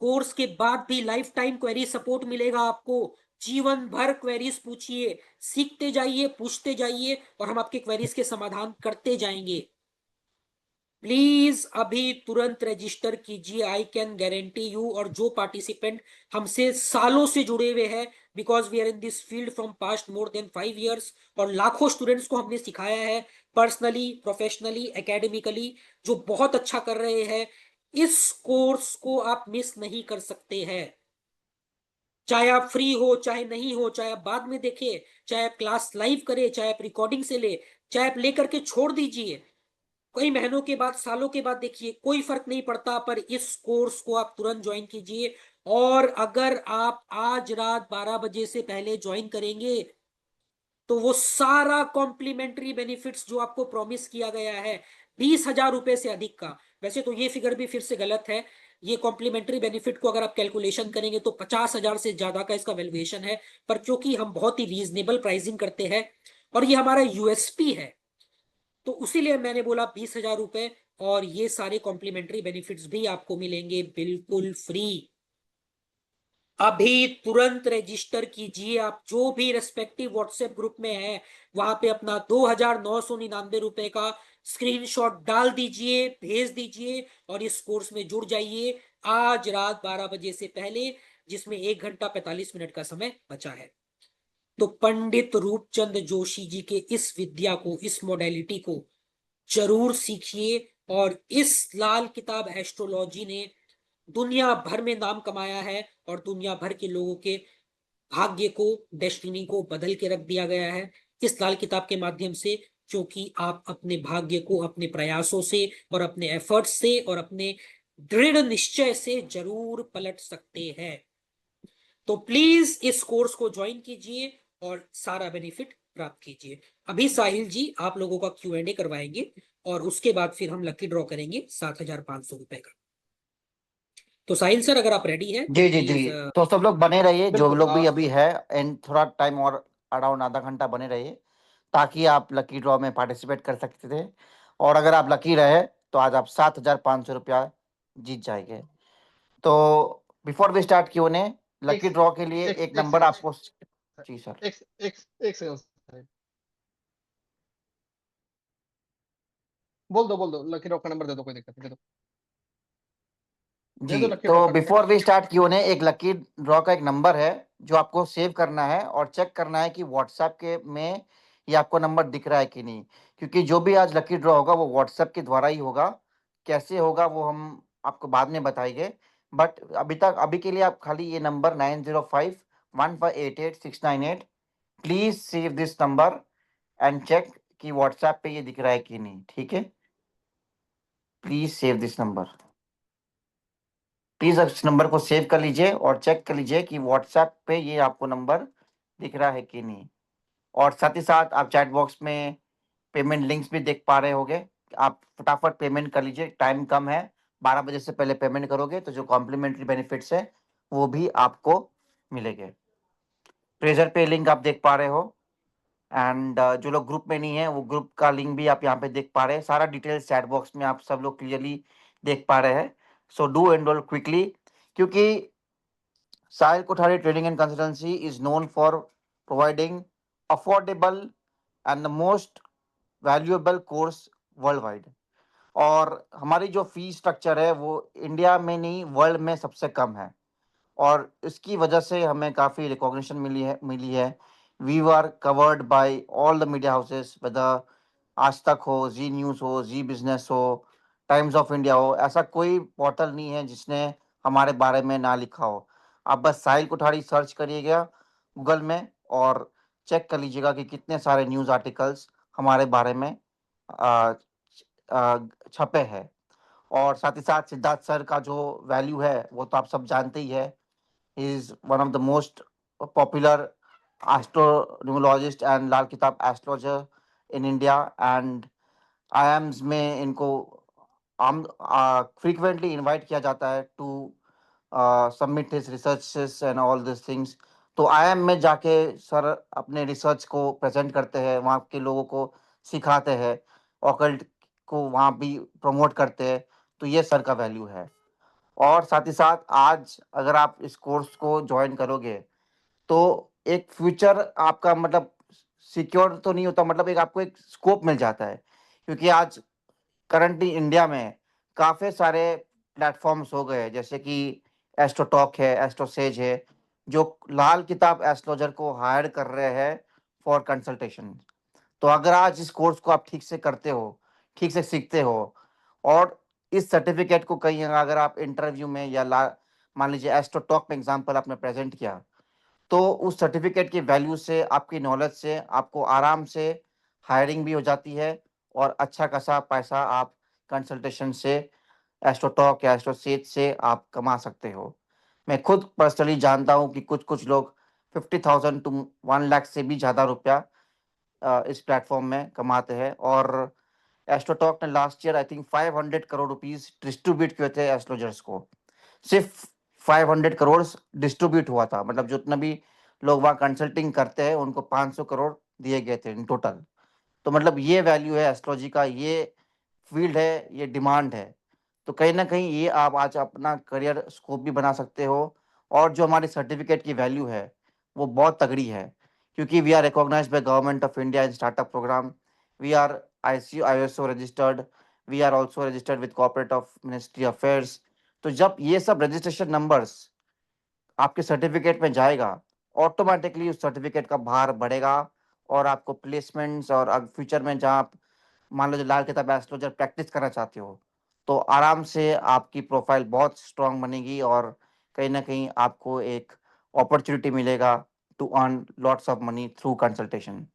कोर्स के बाद भी लाइफ टाइम क्वेरी सपोर्ट मिलेगा आपको। जीवन भर क्वेरीज पूछिए, सीखते जाइए, पूछते जाइए, और हम आपके क्वेरीज के समाधान करते जाएंगे। प्लीज अभी तुरंत रजिस्टर कीजिए, आई कैन गारंटी यू। और जो पार्टिसिपेंट हमसे सालों से जुड़े हुए हैं, because we are in this field from past more than 5 years, और लाखों स्टूडेंट्स को हमने सिखाया है, पर्सनली, प्रोफेशनली, एकेडमिकली, जो बहुत अच्छा कर रहे हैं, इस कोर्स को आप मिस नहीं कर सकते हैं। चाहे आप फ्री हो, चाहे नहीं हो, चाहे आप बाद में देखें, चाहे आप क्लास लाइव करें, चाहे आप रिकॉर्डिंग से ले, चाहे आप लेकर के छोड़ दीजिए, कई महीनों के बाद, सालों के बाद देखिए, कोई फर्क नहीं पड़ता, पर इस कोर्स को आप तुरंत ज्वाइन कीजिए। और अगर आप आज रात 12 बजे से पहले ज्वाइन करेंगे तो वो सारा कॉम्प्लीमेंट्री बेनिफिट्स जो आपको प्रॉमिस किया गया है, 20,000 रुपए से अधिक का, वैसे तो ये फिगर भी फिर से गलत है, ये कॉम्प्लीमेंट्री बेनिफिट को अगर आप कैलकुलेशन करेंगे तो 50,000 से ज्यादा का इसका वैल्यूएशन है, पर क्योंकि हम बहुत ही रीजनेबल प्राइसिंग करते हैं और ये हमारा USP है, तो उसीलिए मैंने बोला 20,000 रुपए, और ये सारे कॉम्प्लीमेंट्री बेनिफिट्स भी आपको मिलेंगे बिल्कुल फ्री। अभी तुरंत रजिस्टर कीजिए, आप जो भी रेस्पेक्टिव व्हाट्सएप ग्रुप में है, वहां पे अपना 2,999 रुपए का स्क्रीनशॉट डाल दीजिए, भेज दीजिए, और इस कोर्स में जुड़ जाइए आज रात 12 बजे से पहले, जिसमें 1 घंटा 45 मिनट का समय बचा है। तो पंडित रूपचंद जोशी जी के इस विद्या को, इस मोडेलिटी को जरूर सीखिए। और इस लाल किताब एस्ट्रोलॉजी ने दुनिया भर में नाम कमाया है और दुनिया भर के लोगों के भाग्य को, डेस्टिनी को बदल के रख दिया गया है इस लाल किताब के माध्यम से। क्योंकि आप अपने भाग्य को अपने प्रयासों से और अपने एफर्ट्स से और अपने दृढ़ निश्चय से जरूर पलट सकते हैं। तो प्लीज इस कोर्स को ज्वाइन कीजिए और सारा बेनिफिट प्राप्त कीजिए। अभी साहिल जी आप लोगों का Q&A करवाएंगे और उसके बाद फिर हम लकी ड्रॉ करेंगे 7,500 रुपए का। तो साहिल सर अगर आप रेडी हैं तो जी जी प्लीज। जी, तो सब लोग बने रहिए, जो बिल्कुल लोग भी अभी है, एंड थोड़ा टाइम और अराउंड आधा घंटा बने रहिए, ताकि आप लकी ड्रॉ में पार्टिसिपेट कर सकते थे। और अगर आप लकी रहे तो आज आप 7,500 रुपया जीत जाएंगे। तो बिफोर वी स्टार्ट क्यों ने एक लकी ड्रॉ के लिए एक एक एक नंबर सेकंड आपको। जी सर। एक एक एक सेकंड बोल दो लकी ड्रॉ का नंबर दे दो, कोई दिक्कत नहीं, दे जी, दो लकी ड्रॉ तो का नंबर। बिफोर वी स्टार्ट क्यों ने एक लकी ड्रॉ का एक नंबर है जो आपको सेव करना है और चेक करना है कि व्हाट्सएप के में ये आपको नंबर दिख रहा है कि नहीं, क्योंकि जो भी आज लकी ड्रॉ होगा वो व्हाट्सएप के द्वारा ही होगा। कैसे होगा वो हम आपको बाद में बताएंगे, बट अभी के लिए आप खाली ये number 9051588698, please save this number and check कि व्हाट्सएप पे ये दिख रहा है कि नहीं। ठीक है, please save this number. Please इस नंबर को सेव कर लीजिए और चेक कर लीजिए कि व्हाट्सएप पे ये आपको नंबर दिख रहा है कि नहीं। और साथ ही साथ आप चैट बॉक्स में पेमेंट लिंक्स भी देख पा रहे होंगे। आप फटाफट पेमेंट कर लीजिए, टाइम कम है। 12 बजे से पहले पेमेंट करोगे तो जो कॉम्प्लीमेंट्री बेनिफिट्स है वो भी आपको मिलेंगे। ट्रेजर पे लिंक आप देख पा रहे हो, एंड जो लोग ग्रुप में नहीं है वो ग्रुप का लिंक भी आप यहाँ पे देख पा रहे हैं। सारा डिटेल्स चैट बॉक्स में आप सब लोग क्लियरली देख पा रहे हैं। सो डू एनरोल क्विकली, क्योंकि Sahil Kothari Trading and Consultancy is known for providing affordable and the most valuable course worldwide. और हमारी जो फी स्ट्रक्चर है वो इंडिया में नहीं वर्ल्ड में सबसे कम है, और इसकी वजह से हमें काफ़ी रिकॉग्निशन मिली है। We are covered by all the media houses, whether Aaj Tak हो, जी न्यूज़ हो, जी बिजनेस हो, टाइम्स ऑफ इंडिया हो, ऐसा कोई पोर्टल नहीं है जिसने हमारे बारे में ना लिखा हो। आप बस साहिल कोठारी सर्च करिएगा गूगल में और चेक कर लीजिएगा कि कितने सारे न्यूज़ आर्टिकल्स हमारे बारे में आ, छपे हैं। और साथ ही साथ सिद्धार्थ सर का जो वैल्यू है वो तो आप सब जानते ही है। He is one of the most popular astronumerologist and Lal Kitab astrologer in India, and IIMs में इनको आम फ्रीक्वेंटली इनवाइट किया जाता है to submit his researches and all this things. तो आईएम में जाके सर अपने रिसर्च को प्रेजेंट करते हैं, वहाँ के लोगों को सिखाते हैं, ऑकल्ट को वहाँ भी प्रमोट करते हैं। तो ये सर का वैल्यू है। और साथ ही साथ आज अगर आप इस कोर्स को ज्वाइन करोगे तो एक फ्यूचर आपका मतलब सिक्योर तो नहीं होता, मतलब एक आपको एक स्कोप मिल जाता है, क्योंकि आज करंटली इंडिया में काफ़ी सारे प्लेटफॉर्म्स हो गए हैं, जैसे कि एस्ट्रोटॉक है, एस्ट्रोसेज है, जो लाल किताब एस्ट्रोलॉजर को हायर कर रहे हैं फॉर कंसल्टेशन। तो अगर आज इस कोर्स को आप ठीक से करते हो, ठीक से सीखते हो, और इस सर्टिफिकेट को कहीं अगर आप इंटरव्यू में या मान लीजिए एस्ट्रोटॉक में एग्जाम्पल आपने प्रेजेंट किया, तो उस सर्टिफिकेट की वैल्यू से, आपकी नॉलेज से आपको आराम से हायरिंग भी हो जाती है और अच्छा खासा पैसा आप कंसल्टेशन से, एस्ट्रोटॉक या एस्ट्रोसेज से आप कमा सकते हो। मैं खुद पर्सनली जानता हूँ कि कुछ कुछ लोग 50,000 टू 1 लाख से भी ज़्यादा रुपया इस प्लेटफॉर्म में कमाते हैं। और एस्ट्रोटॉक ने last year I think 500 crore rupees distribute किए थे एस्ट्रोलॉजर्स को। सिर्फ 500 करोड़ डिस्ट्रीब्यूट हुआ था, मतलब जितना भी लोग वहाँ कंसल्टिंग करते हैं उनको 500 करोड़ दिए गए थे इन टोटल। तो मतलब ये वैल्यू है एस्ट्रोलॉजी का, ये फील्ड है, ये डिमांड है। तो कहीं ना कहीं ये आप आज अपना करियर स्कोप भी बना सकते हो। और जो हमारी सर्टिफिकेट की वैल्यू है वो बहुत तगड़ी है, क्योंकि we are recognise by government of India in startup program. We are ISO registered, we are also registered with corporate of ministry affairs. तो जब ये सब रजिस्ट्रेशन नंबर्स आपके सर्टिफिकेट में जाएगा, ऑटोमेटिकली उस सर्टिफिकेट का भार बढ़ेगा, और आपको प्लेसमेंट्स और फ्यूचर में जहाँ आप मान लो जो लाल किताब एस्ट्रोलॉजर प्रैक्टिस करना चाहते हो, तो आराम से आपकी प्रोफाइल बहुत स्ट्रांग बनेगी और कहीं ना कहीं आपको एक अपॉर्चुनिटी मिलेगा to earn lots of money through consultation.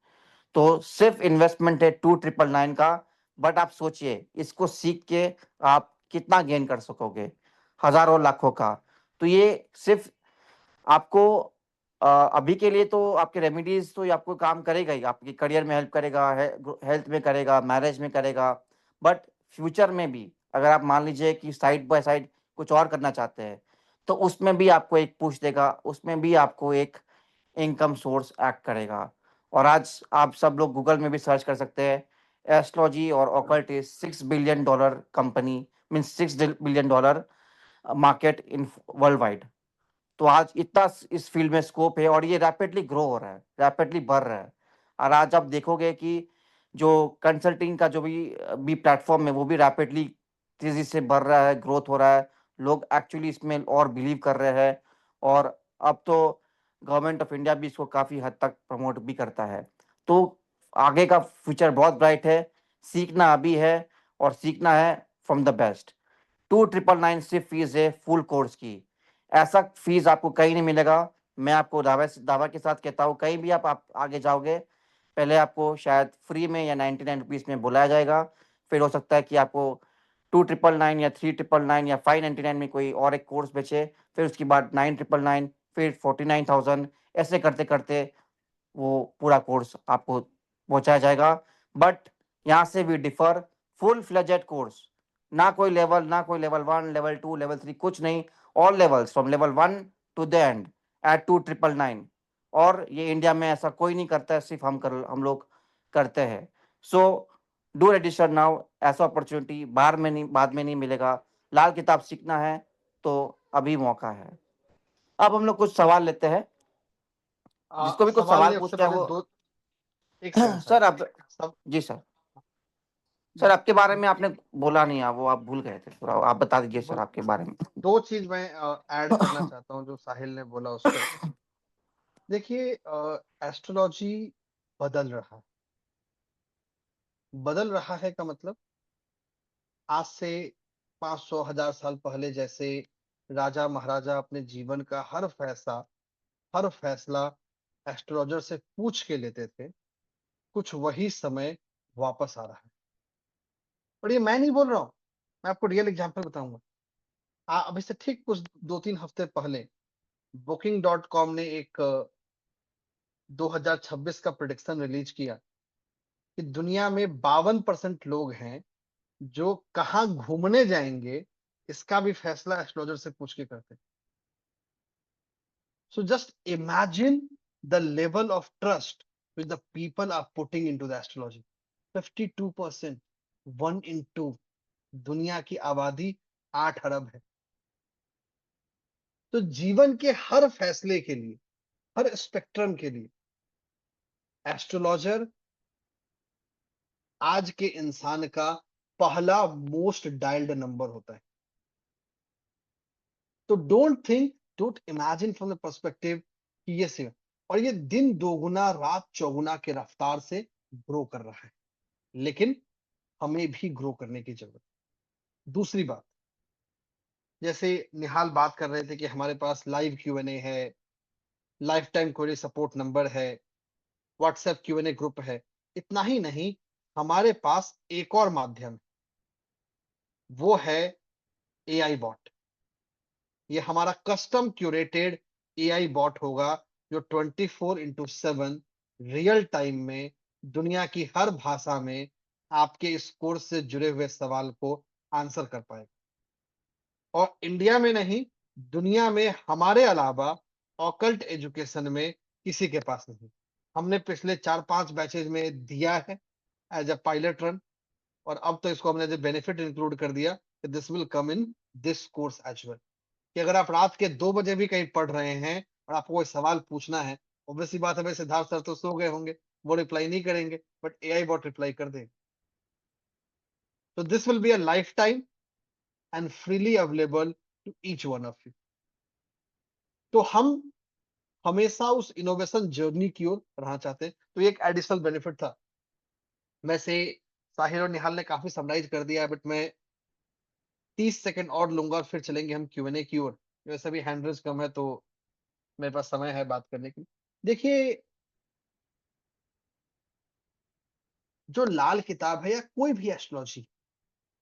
तो सिर्फ इन्वेस्टमेंट है 2999 का, बट आप सोचिए इसको सीख के आप कितना गेन कर सकोगे, हजारों लाखों का। तो ये सिर्फ आपको अभी के लिए तो आपके रेमेडीज तो ये आपको काम करेगा ही, आपके करियर में हेल्प करेगा, हेल्थ में करेगा, मैरिज में करेगा, बट फ्यूचर में भी अगर आप मान लीजिए कि साइड बाय साइड कुछ और करना चाहते हैं तो उसमें भी आपको एक पुश देगा, उसमें भी आपको एक इनकम सोर्स एक्ट करेगा। और आज आप सब लोग गूगल में भी सर्च कर सकते हैं, एस्ट्रोलॉजी और occult is $6 billion company, means $6 billion market in world wide. तो आज इतना इस फील्ड में स्कोप है और ये रैपिडली ग्रो हो रहा है, रैपिडली बढ़ रहा है। और आज आप देखोगे कि जो कंसल्टिंग का जो भी प्लेटफॉर्म है वो भी रैपिडली तेजी से बढ़ रहा है, ग्रोथ हो रहा है। लोग एक्चुअली इसमें और बिलीव कर रहे हैं और अब तो गवर्नमेंट ऑफ इंडिया भी इसको काफ़ी हद तक प्रमोट भी करता है। तो आगे का फ्यूचर बहुत ब्राइट है, सीखना अभी है और सीखना है फ्रॉम द बेस्ट। 2999 सिर्फ फीस है फुल कोर्स की, ऐसा फीस आपको कहीं नहीं मिलेगा। मैं आपको दावा के साथ कहता हूँ, कहीं भी आप आगे जाओगे पहले आपको शायद फ्री में या 99 रुपीज़ में बुलाया जाएगा, फिर हो सकता है कि आपको 2999 या 3999 या 599 में कोई और एक कोर्स बेचे, फिर उसके बाद 9999, फिर 49,000, ऐसे करते करते वो पूरा कोर्स आपको पहुंचाया जाएगा। बट यहाँ से भी डिफर, फुल फ्लेजेड कोर्स, ना कोई लेवल, ना कोई लेवल 1, लेवल 2, लेवल 3, कुछ नहीं, all levels from level 1 to the end at 2999। और ये इंडिया में ऐसा कोई नहीं करता है, सिर्फ हम लोग करते हैं। सो डू रजिस्टर नाउ, ऐसा अपॉर्चुनिटी बाहर में नहीं, बाद में नहीं मिलेगा। लाल किताब सीखना है तो अभी मौका है। अब हम लोग कुछ सवाल लेते हैं, जिसको भी कुछ सवाल सवाल ले उससे पूछना है पहले वो। दो, एक सेकंड सर साहिल। आप, सब जी सर। सर आपके बारे में आपने बोला नहीं, आप वो आप भूल गए थे थोड़ा, आप बता दीजिए सर बोल, आपके बारे में। दो चीज मैं ऐड करना चाहता हूँ जो साहिल ने बोला उस पर। देखिए, एस्ट्रोलॉजी बदल रहा है। बदल रहा है का मतलब, आज से 500 1000 साल पहले जैसे राजा महाराजा अपने जीवन का हर फैसला एस्ट्रोलॉजर से पूछ के लेते थे, कुछ वही समय वापस आ रहा है। और ये मैं नहीं बोल रहा हूँ, मैं आपको रियल एग्जांपल बताऊंगा। अभी से ठीक कुछ 2 3 हफ्ते पहले Booking.com ने एक 2026 का प्रिडिक्शन रिलीज किया कि दुनिया में 52% लोग हैं जो कहाँ घूमने जाएंगे, इसका भी फैसला एस्ट्रोलॉजर से पूछ के करते हैं। So just imagine the level of trust which the people are putting into the astrology. 52%, 1 in 2, दुनिया की आबादी 8 अरब है। तो जीवन के हर फैसले के लिए, हर स्पेक्ट्रम के लिए एस्ट्रोलॉजर आज के इंसान का पहला मोस्ट डायल्ड नंबर होता है। तो don't imagine from the perspective कि ये सिर्फ, और ये दिन दोगुना रात चौगुना के रफ्तार से ग्रो कर रहा है, लेकिन हमें भी ग्रो करने की जरूरत है। दूसरी बात, जैसे निहाल बात कर रहे थे कि हमारे पास लाइव Q&A है, life time query support number है, व्हाट्सएप Q&A ग्रुप है। इतना ही नहीं, हमारे पास एक और माध्यम है, वो है AI बॉट। ये हमारा कस्टम क्यूरेटेड AI बॉट होगा जो 24/7 रियल टाइम में दुनिया की हर भाषा में आपके इस कोर्स से जुड़े हुए सवाल को आंसर कर पाएगा। और इंडिया में नहीं, दुनिया में हमारे अलावा ऑकल्ट एजुकेशन में किसी के पास नहीं। हमने पिछले 4 5 बैचेज में दिया है एज अ पायलट रन, और अब तो इसको हमने एज ए बेनिफिट इंक्लूड कर दिया कि this will come in this course as well. कि अगर आप रात के 2 बजे भी कहीं पढ़ रहे हैं और आपको कोई सवाल पूछना है, ऑब्वियसली बात है, भाई सिद्धार्थ सर तो सो गए होंगे, वो रिप्लाई नहीं करेंगे, बट AI बॉट रिप्लाई कर देगा। तो this will be a life time and freely available to each one of you. तो हम हमेशा उस इनोवेशन जर्नी की ओर रहना चाहते हैं। तो ये एक एडिशनल बेनिफिट था। वैसे साहिर और निहाल ने काफी समराइज कर दिया है, बट मैं 30 सेकंड और लूंगा और फिर चलेंगे हम Q&A की ओर। वैसे भी हैंड रेज कम है तो मेरे पास समय है बात करने के लिए। देखिए, जो लाल किताब है या कोई भी एस्ट्रोलॉजी,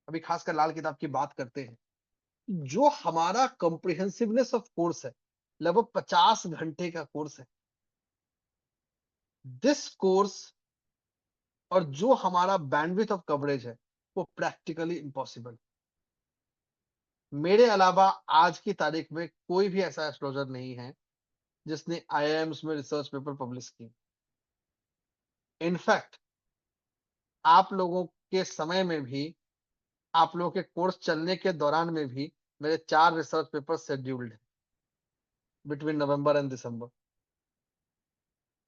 अभी खासकर लाल किताब की बात करते हैं, जो हमारा कॉम्प्रिहेंसिवनेस ऑफ कोर्स है, लगभग 50 घंटे का कोर्स है। दिस कोर्स और जो हमारा बैंडविड्थ ऑफ कवरेज है, वो प्रैक्टिकली इम्पॉसिबल। मेरे अलावा आज की तारीख में कोई भी ऐसा एस्ट्रोलॉजर नहीं है जिसने IIMs में रिसर्च पेपर पब्लिश किए। इनफैक्ट आप लोगों के समय में भी, आप लोगों के कोर्स चलने के दौरान में भी मेरे 4 रिसर्च पेपर शेड्यूल्ड है बिटवीन नवंबर एंड दिसंबर,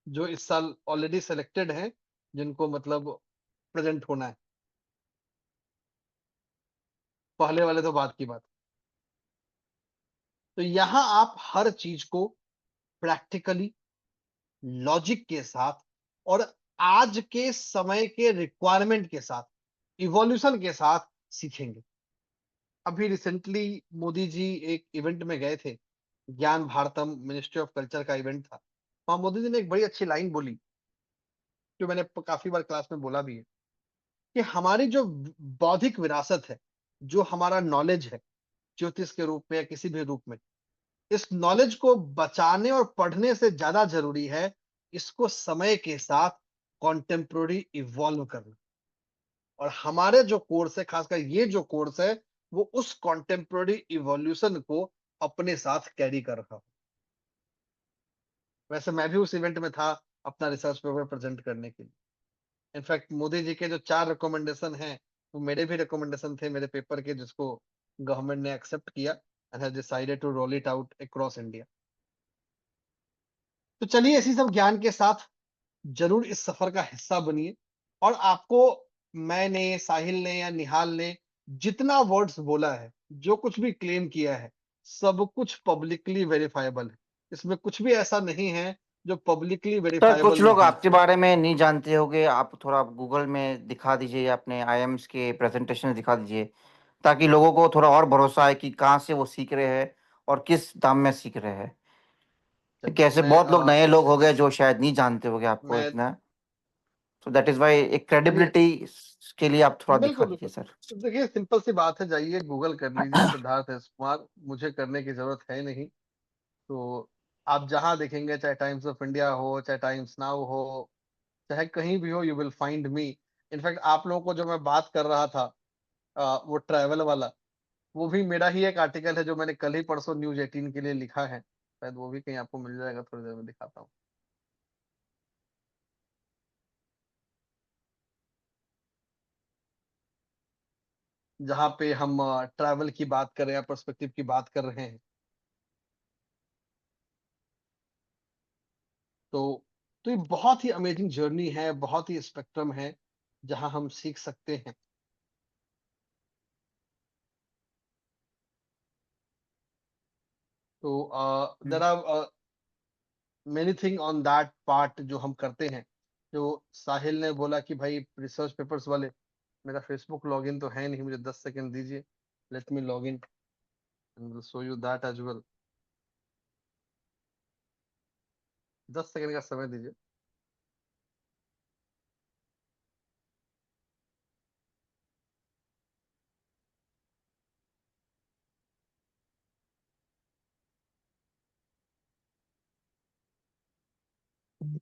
जो इस साल ऑलरेडी सेलेक्टेड हैं, जिनको मतलब प्रेजेंट होना है। पहले वाले तो बात की बात। तो यहां आप हर चीज को प्रैक्टिकली, लॉजिक के साथ और आज के समय के रिक्वायरमेंट के साथ, इवोल्यूशन के साथ सीखेंगे। अभी रिसेंटली मोदी जी एक इवेंट में गए थे, ज्ञान भारतम मिनिस्ट्री ऑफ कल्चर का इवेंट था। वहां मोदी जी ने एक बड़ी अच्छी लाइन बोली, जो मैंने काफी बार क्लास में बोला भी है, कि हमारी जो बौद्धिक विरासत है, जो हमारा नॉलेज है, ज्योतिष के रूप में या किसी भी रूप में, इस नॉलेज को बचाने और पढ़ने से ज्यादा जरूरी है इसको समय के साथ कॉन्टेम्पोररी इवॉल्व करना। और हमारे जो कोर्स है, खासकर ये जो कोर्स है, वो उस कॉन्टेम्पोररी इवोल्यूशन को अपने साथ कैरी कर रहा हूं। वैसे मैं भी उस इवेंट में था अपना रिसर्च पेपर प्रेजेंट करने के लिए। इनफैक्ट मोदी जी के जो 4 रिकमेंडेशन हैं, वो मेरे भी रिकमेंडेशन थे मेरे पेपर के, जिसको गवर्नमेंट ने एक्सेप्ट किया and has decided to roll it out across India. तो चलिए, इसी सब ज्ञान के साथ जरूर इस सफर का हिस्सा बनिए। और आपको मैंने, साहिल ने या निहाल ने जितना वर्ड्स बोला है, जो कुछ भी क्लेम किया है, सब कुछ पब्लिकली वेरीफाइबल है। इसमें कुछ भी ऐसा नहीं है जो पब्लिकली सर कुछ वेरीफाइबल लोग नहीं। आपके बारे में नहीं जानते होंगे, आप थोड़ा गूगल में दिखा दीजिए या अपने आईएम्स के प्रेजेंटेशन दिखा दीजिए, ताकि लोगों को थोड़ा और भरोसा है कि कहाँ से वो सीख रहे हैं और किस दाम में सीख रहे हैं। क्योंकि चलिए, ऐसे बहुत लोग नए लोग हो गए जो शायद नहीं जानते होंगे आपको मैं इतना। सो दैट इज वाई एक चलिए, क्रेडिबिलिटी के लिए आप थोड़ा दिखा बिल्कुल दीजिए बिल्कुल। सर। तो देखिए, सिंपल सी बात है, जाइए गूगल कर लीजिए सिद्धार्थ एस कुमार, मुझे करने की जरूरत है नहीं। तो आप जहां देखेंगे, चाहे टाइम्स ऑफ इंडिया हो, चाहे टाइम्स नाउ हो, चाहे कहीं भी हो, you will find me. In fact आप लोगों को जो मैं बात कर रहा था, वो ट्रैवल वाला, वो भी मेरा ही एक आर्टिकल है जो मैंने कल ही परसों न्यूज़ 18 के लिए लिखा है। शायद वो भी कहीं आपको मिल जाएगा, थोड़ी देर में दिखाता हूँ। जहाँ पे हम ट्रैवल की बात कर रहे हैं, पर्सपेक्टिव की बात कर रहे हैं। तो तो ये बहुत ही अमेजिंग जर्नी है, बहुत ही स्पेक्ट्रम है जहां हम सीख सकते हैं। तो there are many thing on that part जो हम करते हैं। जो साहिल ने बोला कि भाई रिसर्च पेपर्स वाले, मेरा फेसबुक लॉगिन तो है नहीं, मुझे 10 सेकंड दीजिए। Let me log in and will show you that as well. 10 second का समय दीजिए। हम्म।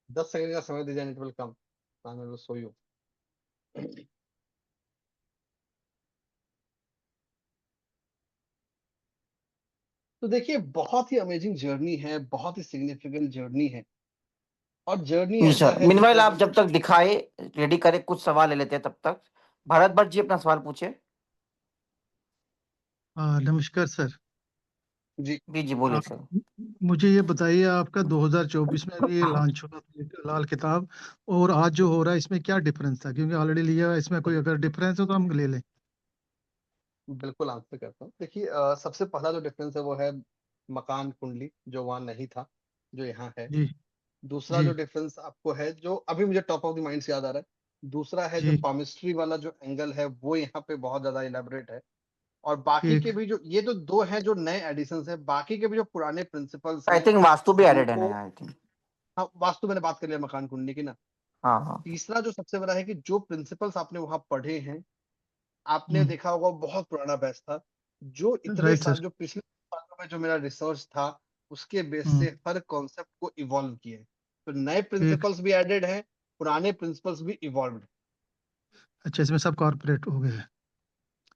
10 सेकंड का समय दीजिए and it will come and I will show you. तो देखिए, बहुत ही अमेजिंग जर्नी है, बहुत ही सिग्निफिकेंट जर्नी है। और जर्नी जी ऐसा सर, है मीनवाइल जिसमें आप जब तक दिखाए रेडी करें, कुछ सवाल ले लेते हैं तब तक। भारत भट्ट जी अपना सवाल पूछे। नमस्कार सर। जी, जी जी बोलिए आप सर। मुझे ये बताइए, आपका 2024 में ये लॉन्च हुआ था लाल किताब, और आज जो हो रहा है इसमें क्या डिफरेंस था? क्योंकि ऑलरेडी लिया हुआ है, इसमें कोई अगर डिफरेंस हो तो हम ले लें। बिल्कुल आंसर करता हूँ। देखिए, सबसे पहला जो डिफरेंस है वो है मकान कुंडली, जो वहाँ नहीं था, जो यहाँ है। जी दूसरा जी। जो डिफरेंस आपको है, जो अभी मुझे टॉप ऑफ द माइंड से याद आ रहा है, दूसरा है जो जी पामिस्ट्री वाला जो एंगल है वो यहाँ पे बहुत ज्यादा इलेबोरेट है। और बाकी ठीक। के भी जो ये तो दो हैं जो नए एडिशंस है, बाकी के भी जो पुराने प्रिंसिपल्स आई हैं थिंक वास्तु भी एडेड है जिनको, नया, आई थिंक। हाँ वास्तु मैंने बात कर लिया मकान कुंडली की ना। हाँ हाँ। तीसरा जो सबसे बड़ा है कि जो प्रिंसिपल्स आपने वहां पढ़े हैं, आपने हम्म। देखा होगा बहुत पुराना बैच था, जो इतने राइट साल सर। जो पिछले सालों में जो मेरा रिसर्च था उसके बेस हम्म। से हर कॉन्सेप्ट को इवॉल्व किए। तो नए ठीक। प्रिंसिपल्स भी एडेड हैं, पुराने प्रिंसिपल्स भी इवॉल्व। अच्छा, इसमें सब कॉर्पोरेट हो गए हैं।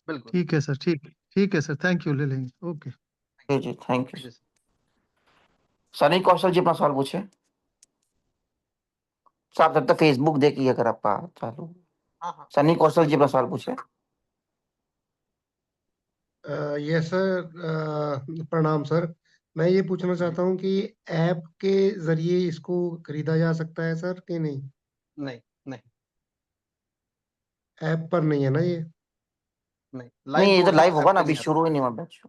बिल्कुल। ठीक है सर, ठीक है सर, थैंक यू, ले लेंगे। ओके। जी जी, थैंक यू। जी सर। सनी कौशल जी अपना सवाल पूछे। सर आप जब तक फेसबुक देखिए अगर आपका चालू। हाँ हाँ सनी कौशल जी अपना बिल्कुल। सवाल पूछे। यस सर, प्रणाम सर। मैं ये पूछना जी चाहता हूँ कि ऐप के जरिए इसको खरीदा जा सकता है सर कि नहीं? नहीं नहीं ऐप पर नहीं है ना ये? नहीं, नहीं, लाइव ये जो तो होता लाइव है होगा ऐप ना, पे अभी नहीं आता। शुरू ही नहीं हुआ बैच।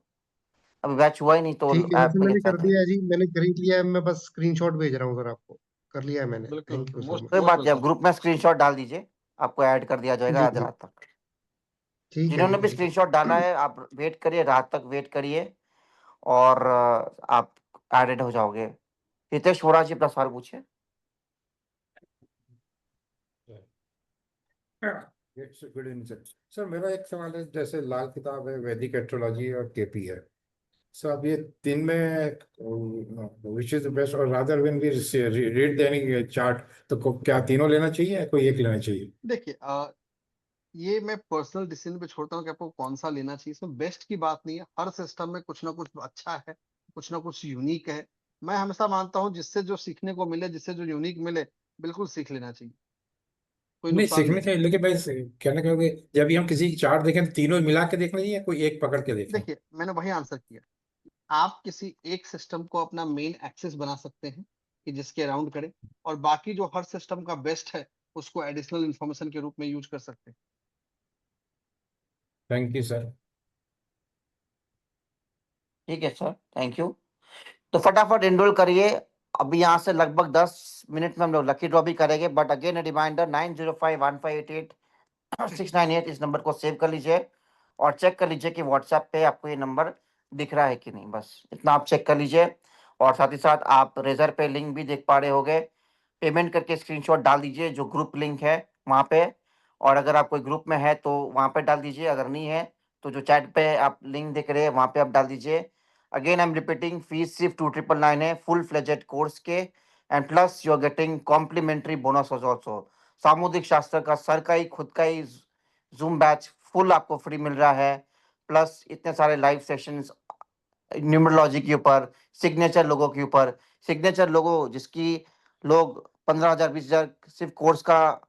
अभी बैच हुआ ही नहीं तो ठीक है, ऐप वैसे में मैंने कैसे आ कर जाएगा। दिया है जी, मैंने खरीद लिया है। मैं बस स्क्रीनशॉट भेज रहा हूँ सर आपको। कर लिया है मैंने। बिल्कुल थैंक यू सो मोस्ट कोई मच। मोस्ट बात नहीं, आप वेलकम। ग्रुप में स्क्रीनशॉट डाल दीजिए, आपको ऐड कर दिया जाएगा जी आज जी, रात तक। ठीक है जी, जिन्होंने भी थैंक यू। स्क्रीनशॉट डाला है आप वेट करिए, रात तक वेट करिए और आप एडेड हो जाओगे। हितेश वोरा जी अपना सवाल पूछे। Good evening sir. सर मेरा एक सवाल है, जैसे लाल किताब है, वैदिक एस्ट्रोलॉजी और केपी है। सर अब ये तीन में विच इज द बेस्ट, और rather when we read Dainik chart, तो क्या तीनों लेना चाहिए या कोई एक लेना चाहिए? देखिए ये मैं पर्सनल डिसीजन पे छोड़ता हूँ कि आपको कौन सा लेना चाहिए। इसमें बेस्ट की बात नहीं है, हर सिस्टम में कुछ ना कुछ अच्छा है, कुछ ना कुछ यूनिक है। मैं हमेशा मानता हूँ जिससे जो सीखने को मिले, जिससे जो यूनिक मिले, बिल्कुल सीख लेना चाहिए, कोई नहीं, नुकसान सीखने नहीं है। चाहिए, लेकिन भाई कहना क्या होगा, जब भी हम किसी की चार्ट देखें तो तीनों मिला के देखना चाहिए या कोई एक पकड़ के देखें? देखिए मैंने वही आंसर किया, आप किसी एक सिस्टम को अपना मेन एक्सेस बना सकते हैं कि जिसके अराउंड करें, और बाकी जो हर सिस्टम का बेस्ट है उसको एडिशनल इंफॉर्मेशन के रूप में यूज कर सकते हैं। Thank you sir. ठीक है सर, थैंक यू। तो फटाफट एनरोल करिए। अभी यहाँ से लगभग 10 मिनट में हम लोग लकी ड्रॉ भी करेंगे, बट अगेन रिमाइंडर 9051588698 इस नंबर को सेव कर लीजिए और चेक कर लीजिए कि व्हाट्सएप पे आपको ये नंबर दिख रहा है कि नहीं। बस इतना आप चेक कर लीजिए। और साथ ही साथ आप रेजर पे लिंक भी देख पा रहे होंगे। पेमेंट करके स्क्रीनशॉट डाल दीजिए जो ग्रुप लिंक है वहाँ पे। और अगर आप कोई ग्रुप में है तो वहाँ पे डाल दीजिए, अगर नहीं है तो जो चैट पे आप लिंक देख रहे हैं वहाँ पे आप डाल दीजिए। Again I am repeating, fees सिर्फ 2999 है फुल फ्लेजेड कोर्स के, and plus you are getting complimentary bonus also. सामुद्रिक शास्त्र का सर का ही खुद का ही जूम बैच फुल आपको फ्री मिल रहा है, प्लस इतने सारे लाइव सेशंस न्यूमरोलॉजी के ऊपर, सिग्नेचर लोगों के ऊपर। सिग्नेचर लोगों जिसकी लोग 15,000 20,000 सिर्फ कोर्स का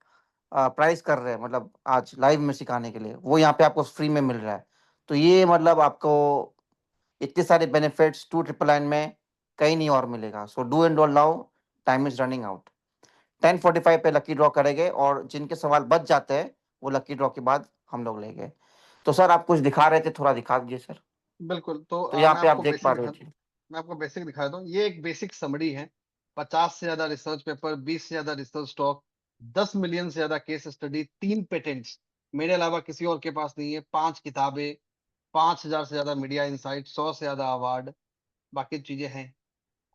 प्राइस कर रहे हैं, मतलब आज लाइव में सिखाने के लिए, वो यहाँ पे आपको फ्री में मिल रहा है। तो ये मतलब आपको इतने सारे बेनिफिट्स 2999 में कहीं नहीं और मिलेगा। So do and now, time is running out. 10:45 पे लकी ड्रॉ करेंगे और जिनके सवाल बच जाते हैं वो लकी ड्रॉ के बाद हम लोग लेंगे। तो सर आप कुछ दिखा रहे थे, थोड़ा दिखा दीजिए सर। बिल्कुल, तो तो यहाँ मैं पे आप आपको देख पा बेसिक रहे दिखा, थे। मैं आपको बेसिक दिखा दूं। ये एक बेसिक समरी है। 50 से ज्यादा रिसर्च पेपर, 20 से ज्यादा रिसर्च टॉक, 10 मिलियन से ज्यादा केस स्टडी, 3 पेटेंट्स, मेरे अलावा किसी और के पास नहीं है, 5 किताबें, 5,000 से ज्यादा मीडिया इंसाइट, 100 से ज्यादा अवार्ड, बाकी चीजें हैं।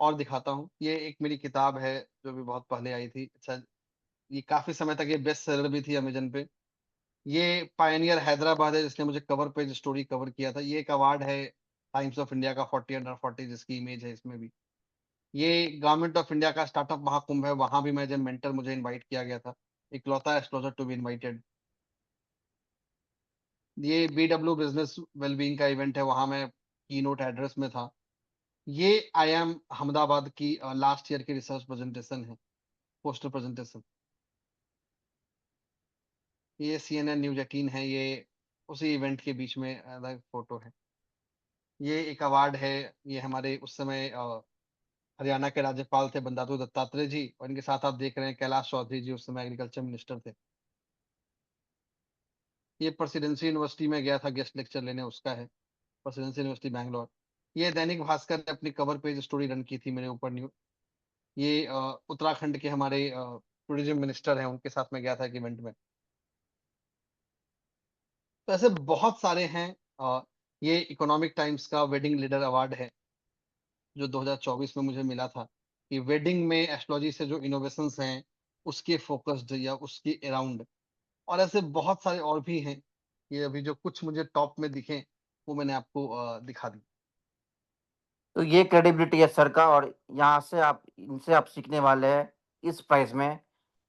और दिखाता हूँ, ये एक मेरी किताब है जो भी बहुत पहले आई थी। अच्छा, ये काफी समय तक ये बेस्ट सेलर भी थी अमेजन पे। ये पायनियर हैदराबाद है जिसने मुझे कवर पेज स्टोरी कवर किया था। ये एक अवार्ड है टाइम्स ऑफ इंडिया का 40 अंडर 40, जिसकी इमेज है इसमें भी। ये गवर्नमेंट ऑफ इंडिया का स्टार्टअप महाकुंभ है, वहां भी मैं जब मेंटर, मुझे इनवाइट किया गया था, इकलौता एस्ट्रोलॉजर टू बी इनवाइटेड। ये BW बिजनेस वेलबींग का इवेंट है, वहां मैं की नोट एड्रेस में था। ये IIM अहमदाबाद की लास्ट ईयर की रिसर्च प्रेजेंटेशन है, पोस्टर प्रेजेंटेशन। ये CNN न्यूज 18 है, ये उसी इवेंट के बीच में अलग फोटो है। ये एक अवार्ड है, ये हमारे उस समय हरियाणा के राज्यपाल थे बंडारू दत्तात्रेय जी, और इनके साथ आप देख रहे हैं कैलाश चौधरी जी, उस समय एग्रीकल्चर मिनिस्टर थे। ये प्रेसिडेंसी यूनिवर्सिटी में गया था गेस्ट लेक्चर लेने, उसका है, प्रेसिडेंसी यूनिवर्सिटी बैंगलोर। ये दैनिक भास्कर ने अपनी कवर पेज स्टोरी रन की थी मेरे ऊपर न्यूज। ये उत्तराखंड के हमारे टूरिज्म मिनिस्टर हैं, उनके साथ मैं गया था एक इवेंट में। तो ऐसे बहुत सारे हैं। ये इकोनॉमिक टाइम्स का वेडिंग लीडर अवार्ड है जो 2024 में मुझे मिला था, कि वेडिंग में एस्ट्रोलॉजी से जो इनोवेशंस हैं उसके फोकस्ड या उसके अराउंड। और ऐसे बहुत सारे और भी हैं। ये अभी जो कुछ मुझे टॉप में दिखे वो मैंने आपको दिखा दी। तो ये क्रेडिबिलिटी है सर का, और यहाँ से आप इनसे आप सीखने वाले हैं इस प्राइस में।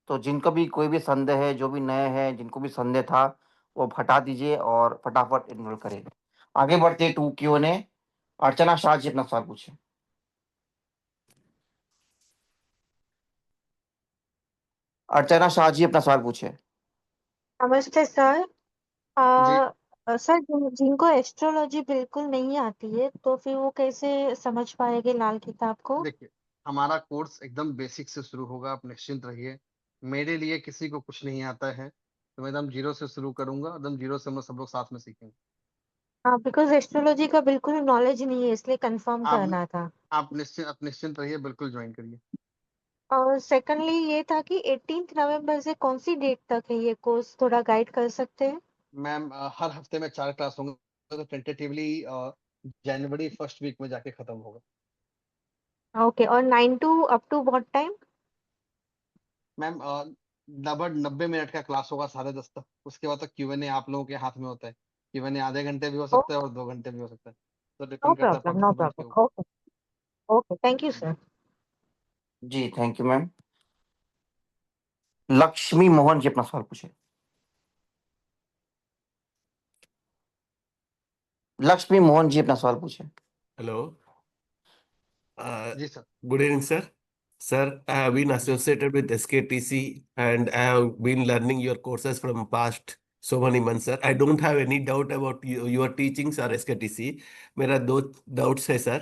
तो जिनको भी कोई भी संदेह है, जो भी नए हैं, जिनको भी संदेह था, वो हटा दीजिए और फटाफट इनरोल करें। आगे बढ़ते टू Q&A। अर्चना शाह जी अपना सवाल पूछे। अर्चना शाह जी अपना सवाल पूछे। नमस्ते सर। जी सर जिनको एस्ट्रोलॉजी बिल्कुल नहीं आती है तो फिर वो कैसे समझ पाएंगे लाल किताब को? देखिए, हमारा कोर्स एकदम बेसिक से शुरू होगा, आप निश्चिंत रहिए। मेरे लिए किसी को कुछ नहीं आता है, तो मैं एकदम जीरो से शुरू करूंगा, एकदम जीरो से हम लोग सब लोग साथ में सीखेंगे। हाँ, बिकॉज एस्ट्रोलॉजी का बिल्कुल नॉलेज नहीं है, इसलिए कंफर्म आप करना था। आप निश्चिंत रहिए, बिल्कुल ज्वाइन करिए। और सेकंडली ये था कि 18 नवंबर से कौन सी डेट तक है ये कोर्स, थोड़ा गाइड कर सकते हैं? मैम, हर हफ्ते में 4 क्लास होंगे, तो टेंटेटिवली जनवरी फर्स्ट वीक में जाके खत्म होगा। ओके, और 9 to up to what time? Ma'am, 90 minute का क्लास होगा, 10:30 तक। उसके बाद तक Q&A आप लोगों के हाथ में होता है। Q&A आधे घंटे भी हो सकता है और 2 घंटे भी हो सकता है, तो नो डिपेंड करता है प्रॉब्लम, नो पार्टिसिपेंट के ऊपर। Problem. Okay, okay, thank you sir. जी thank you ma'am. Lakshmi Mohan ji अपना सवाल पूछे। लक्ष्मी मोहन जी अपना सवाल पूछे। Hello. Uh, ji sir. Good evening, sir. Sir, I have been associated with SKTC and I have been learning your courses from past so many months, sir. I don't have any doubt about your teachings or SKTC. मेरा दो doubts है, sir.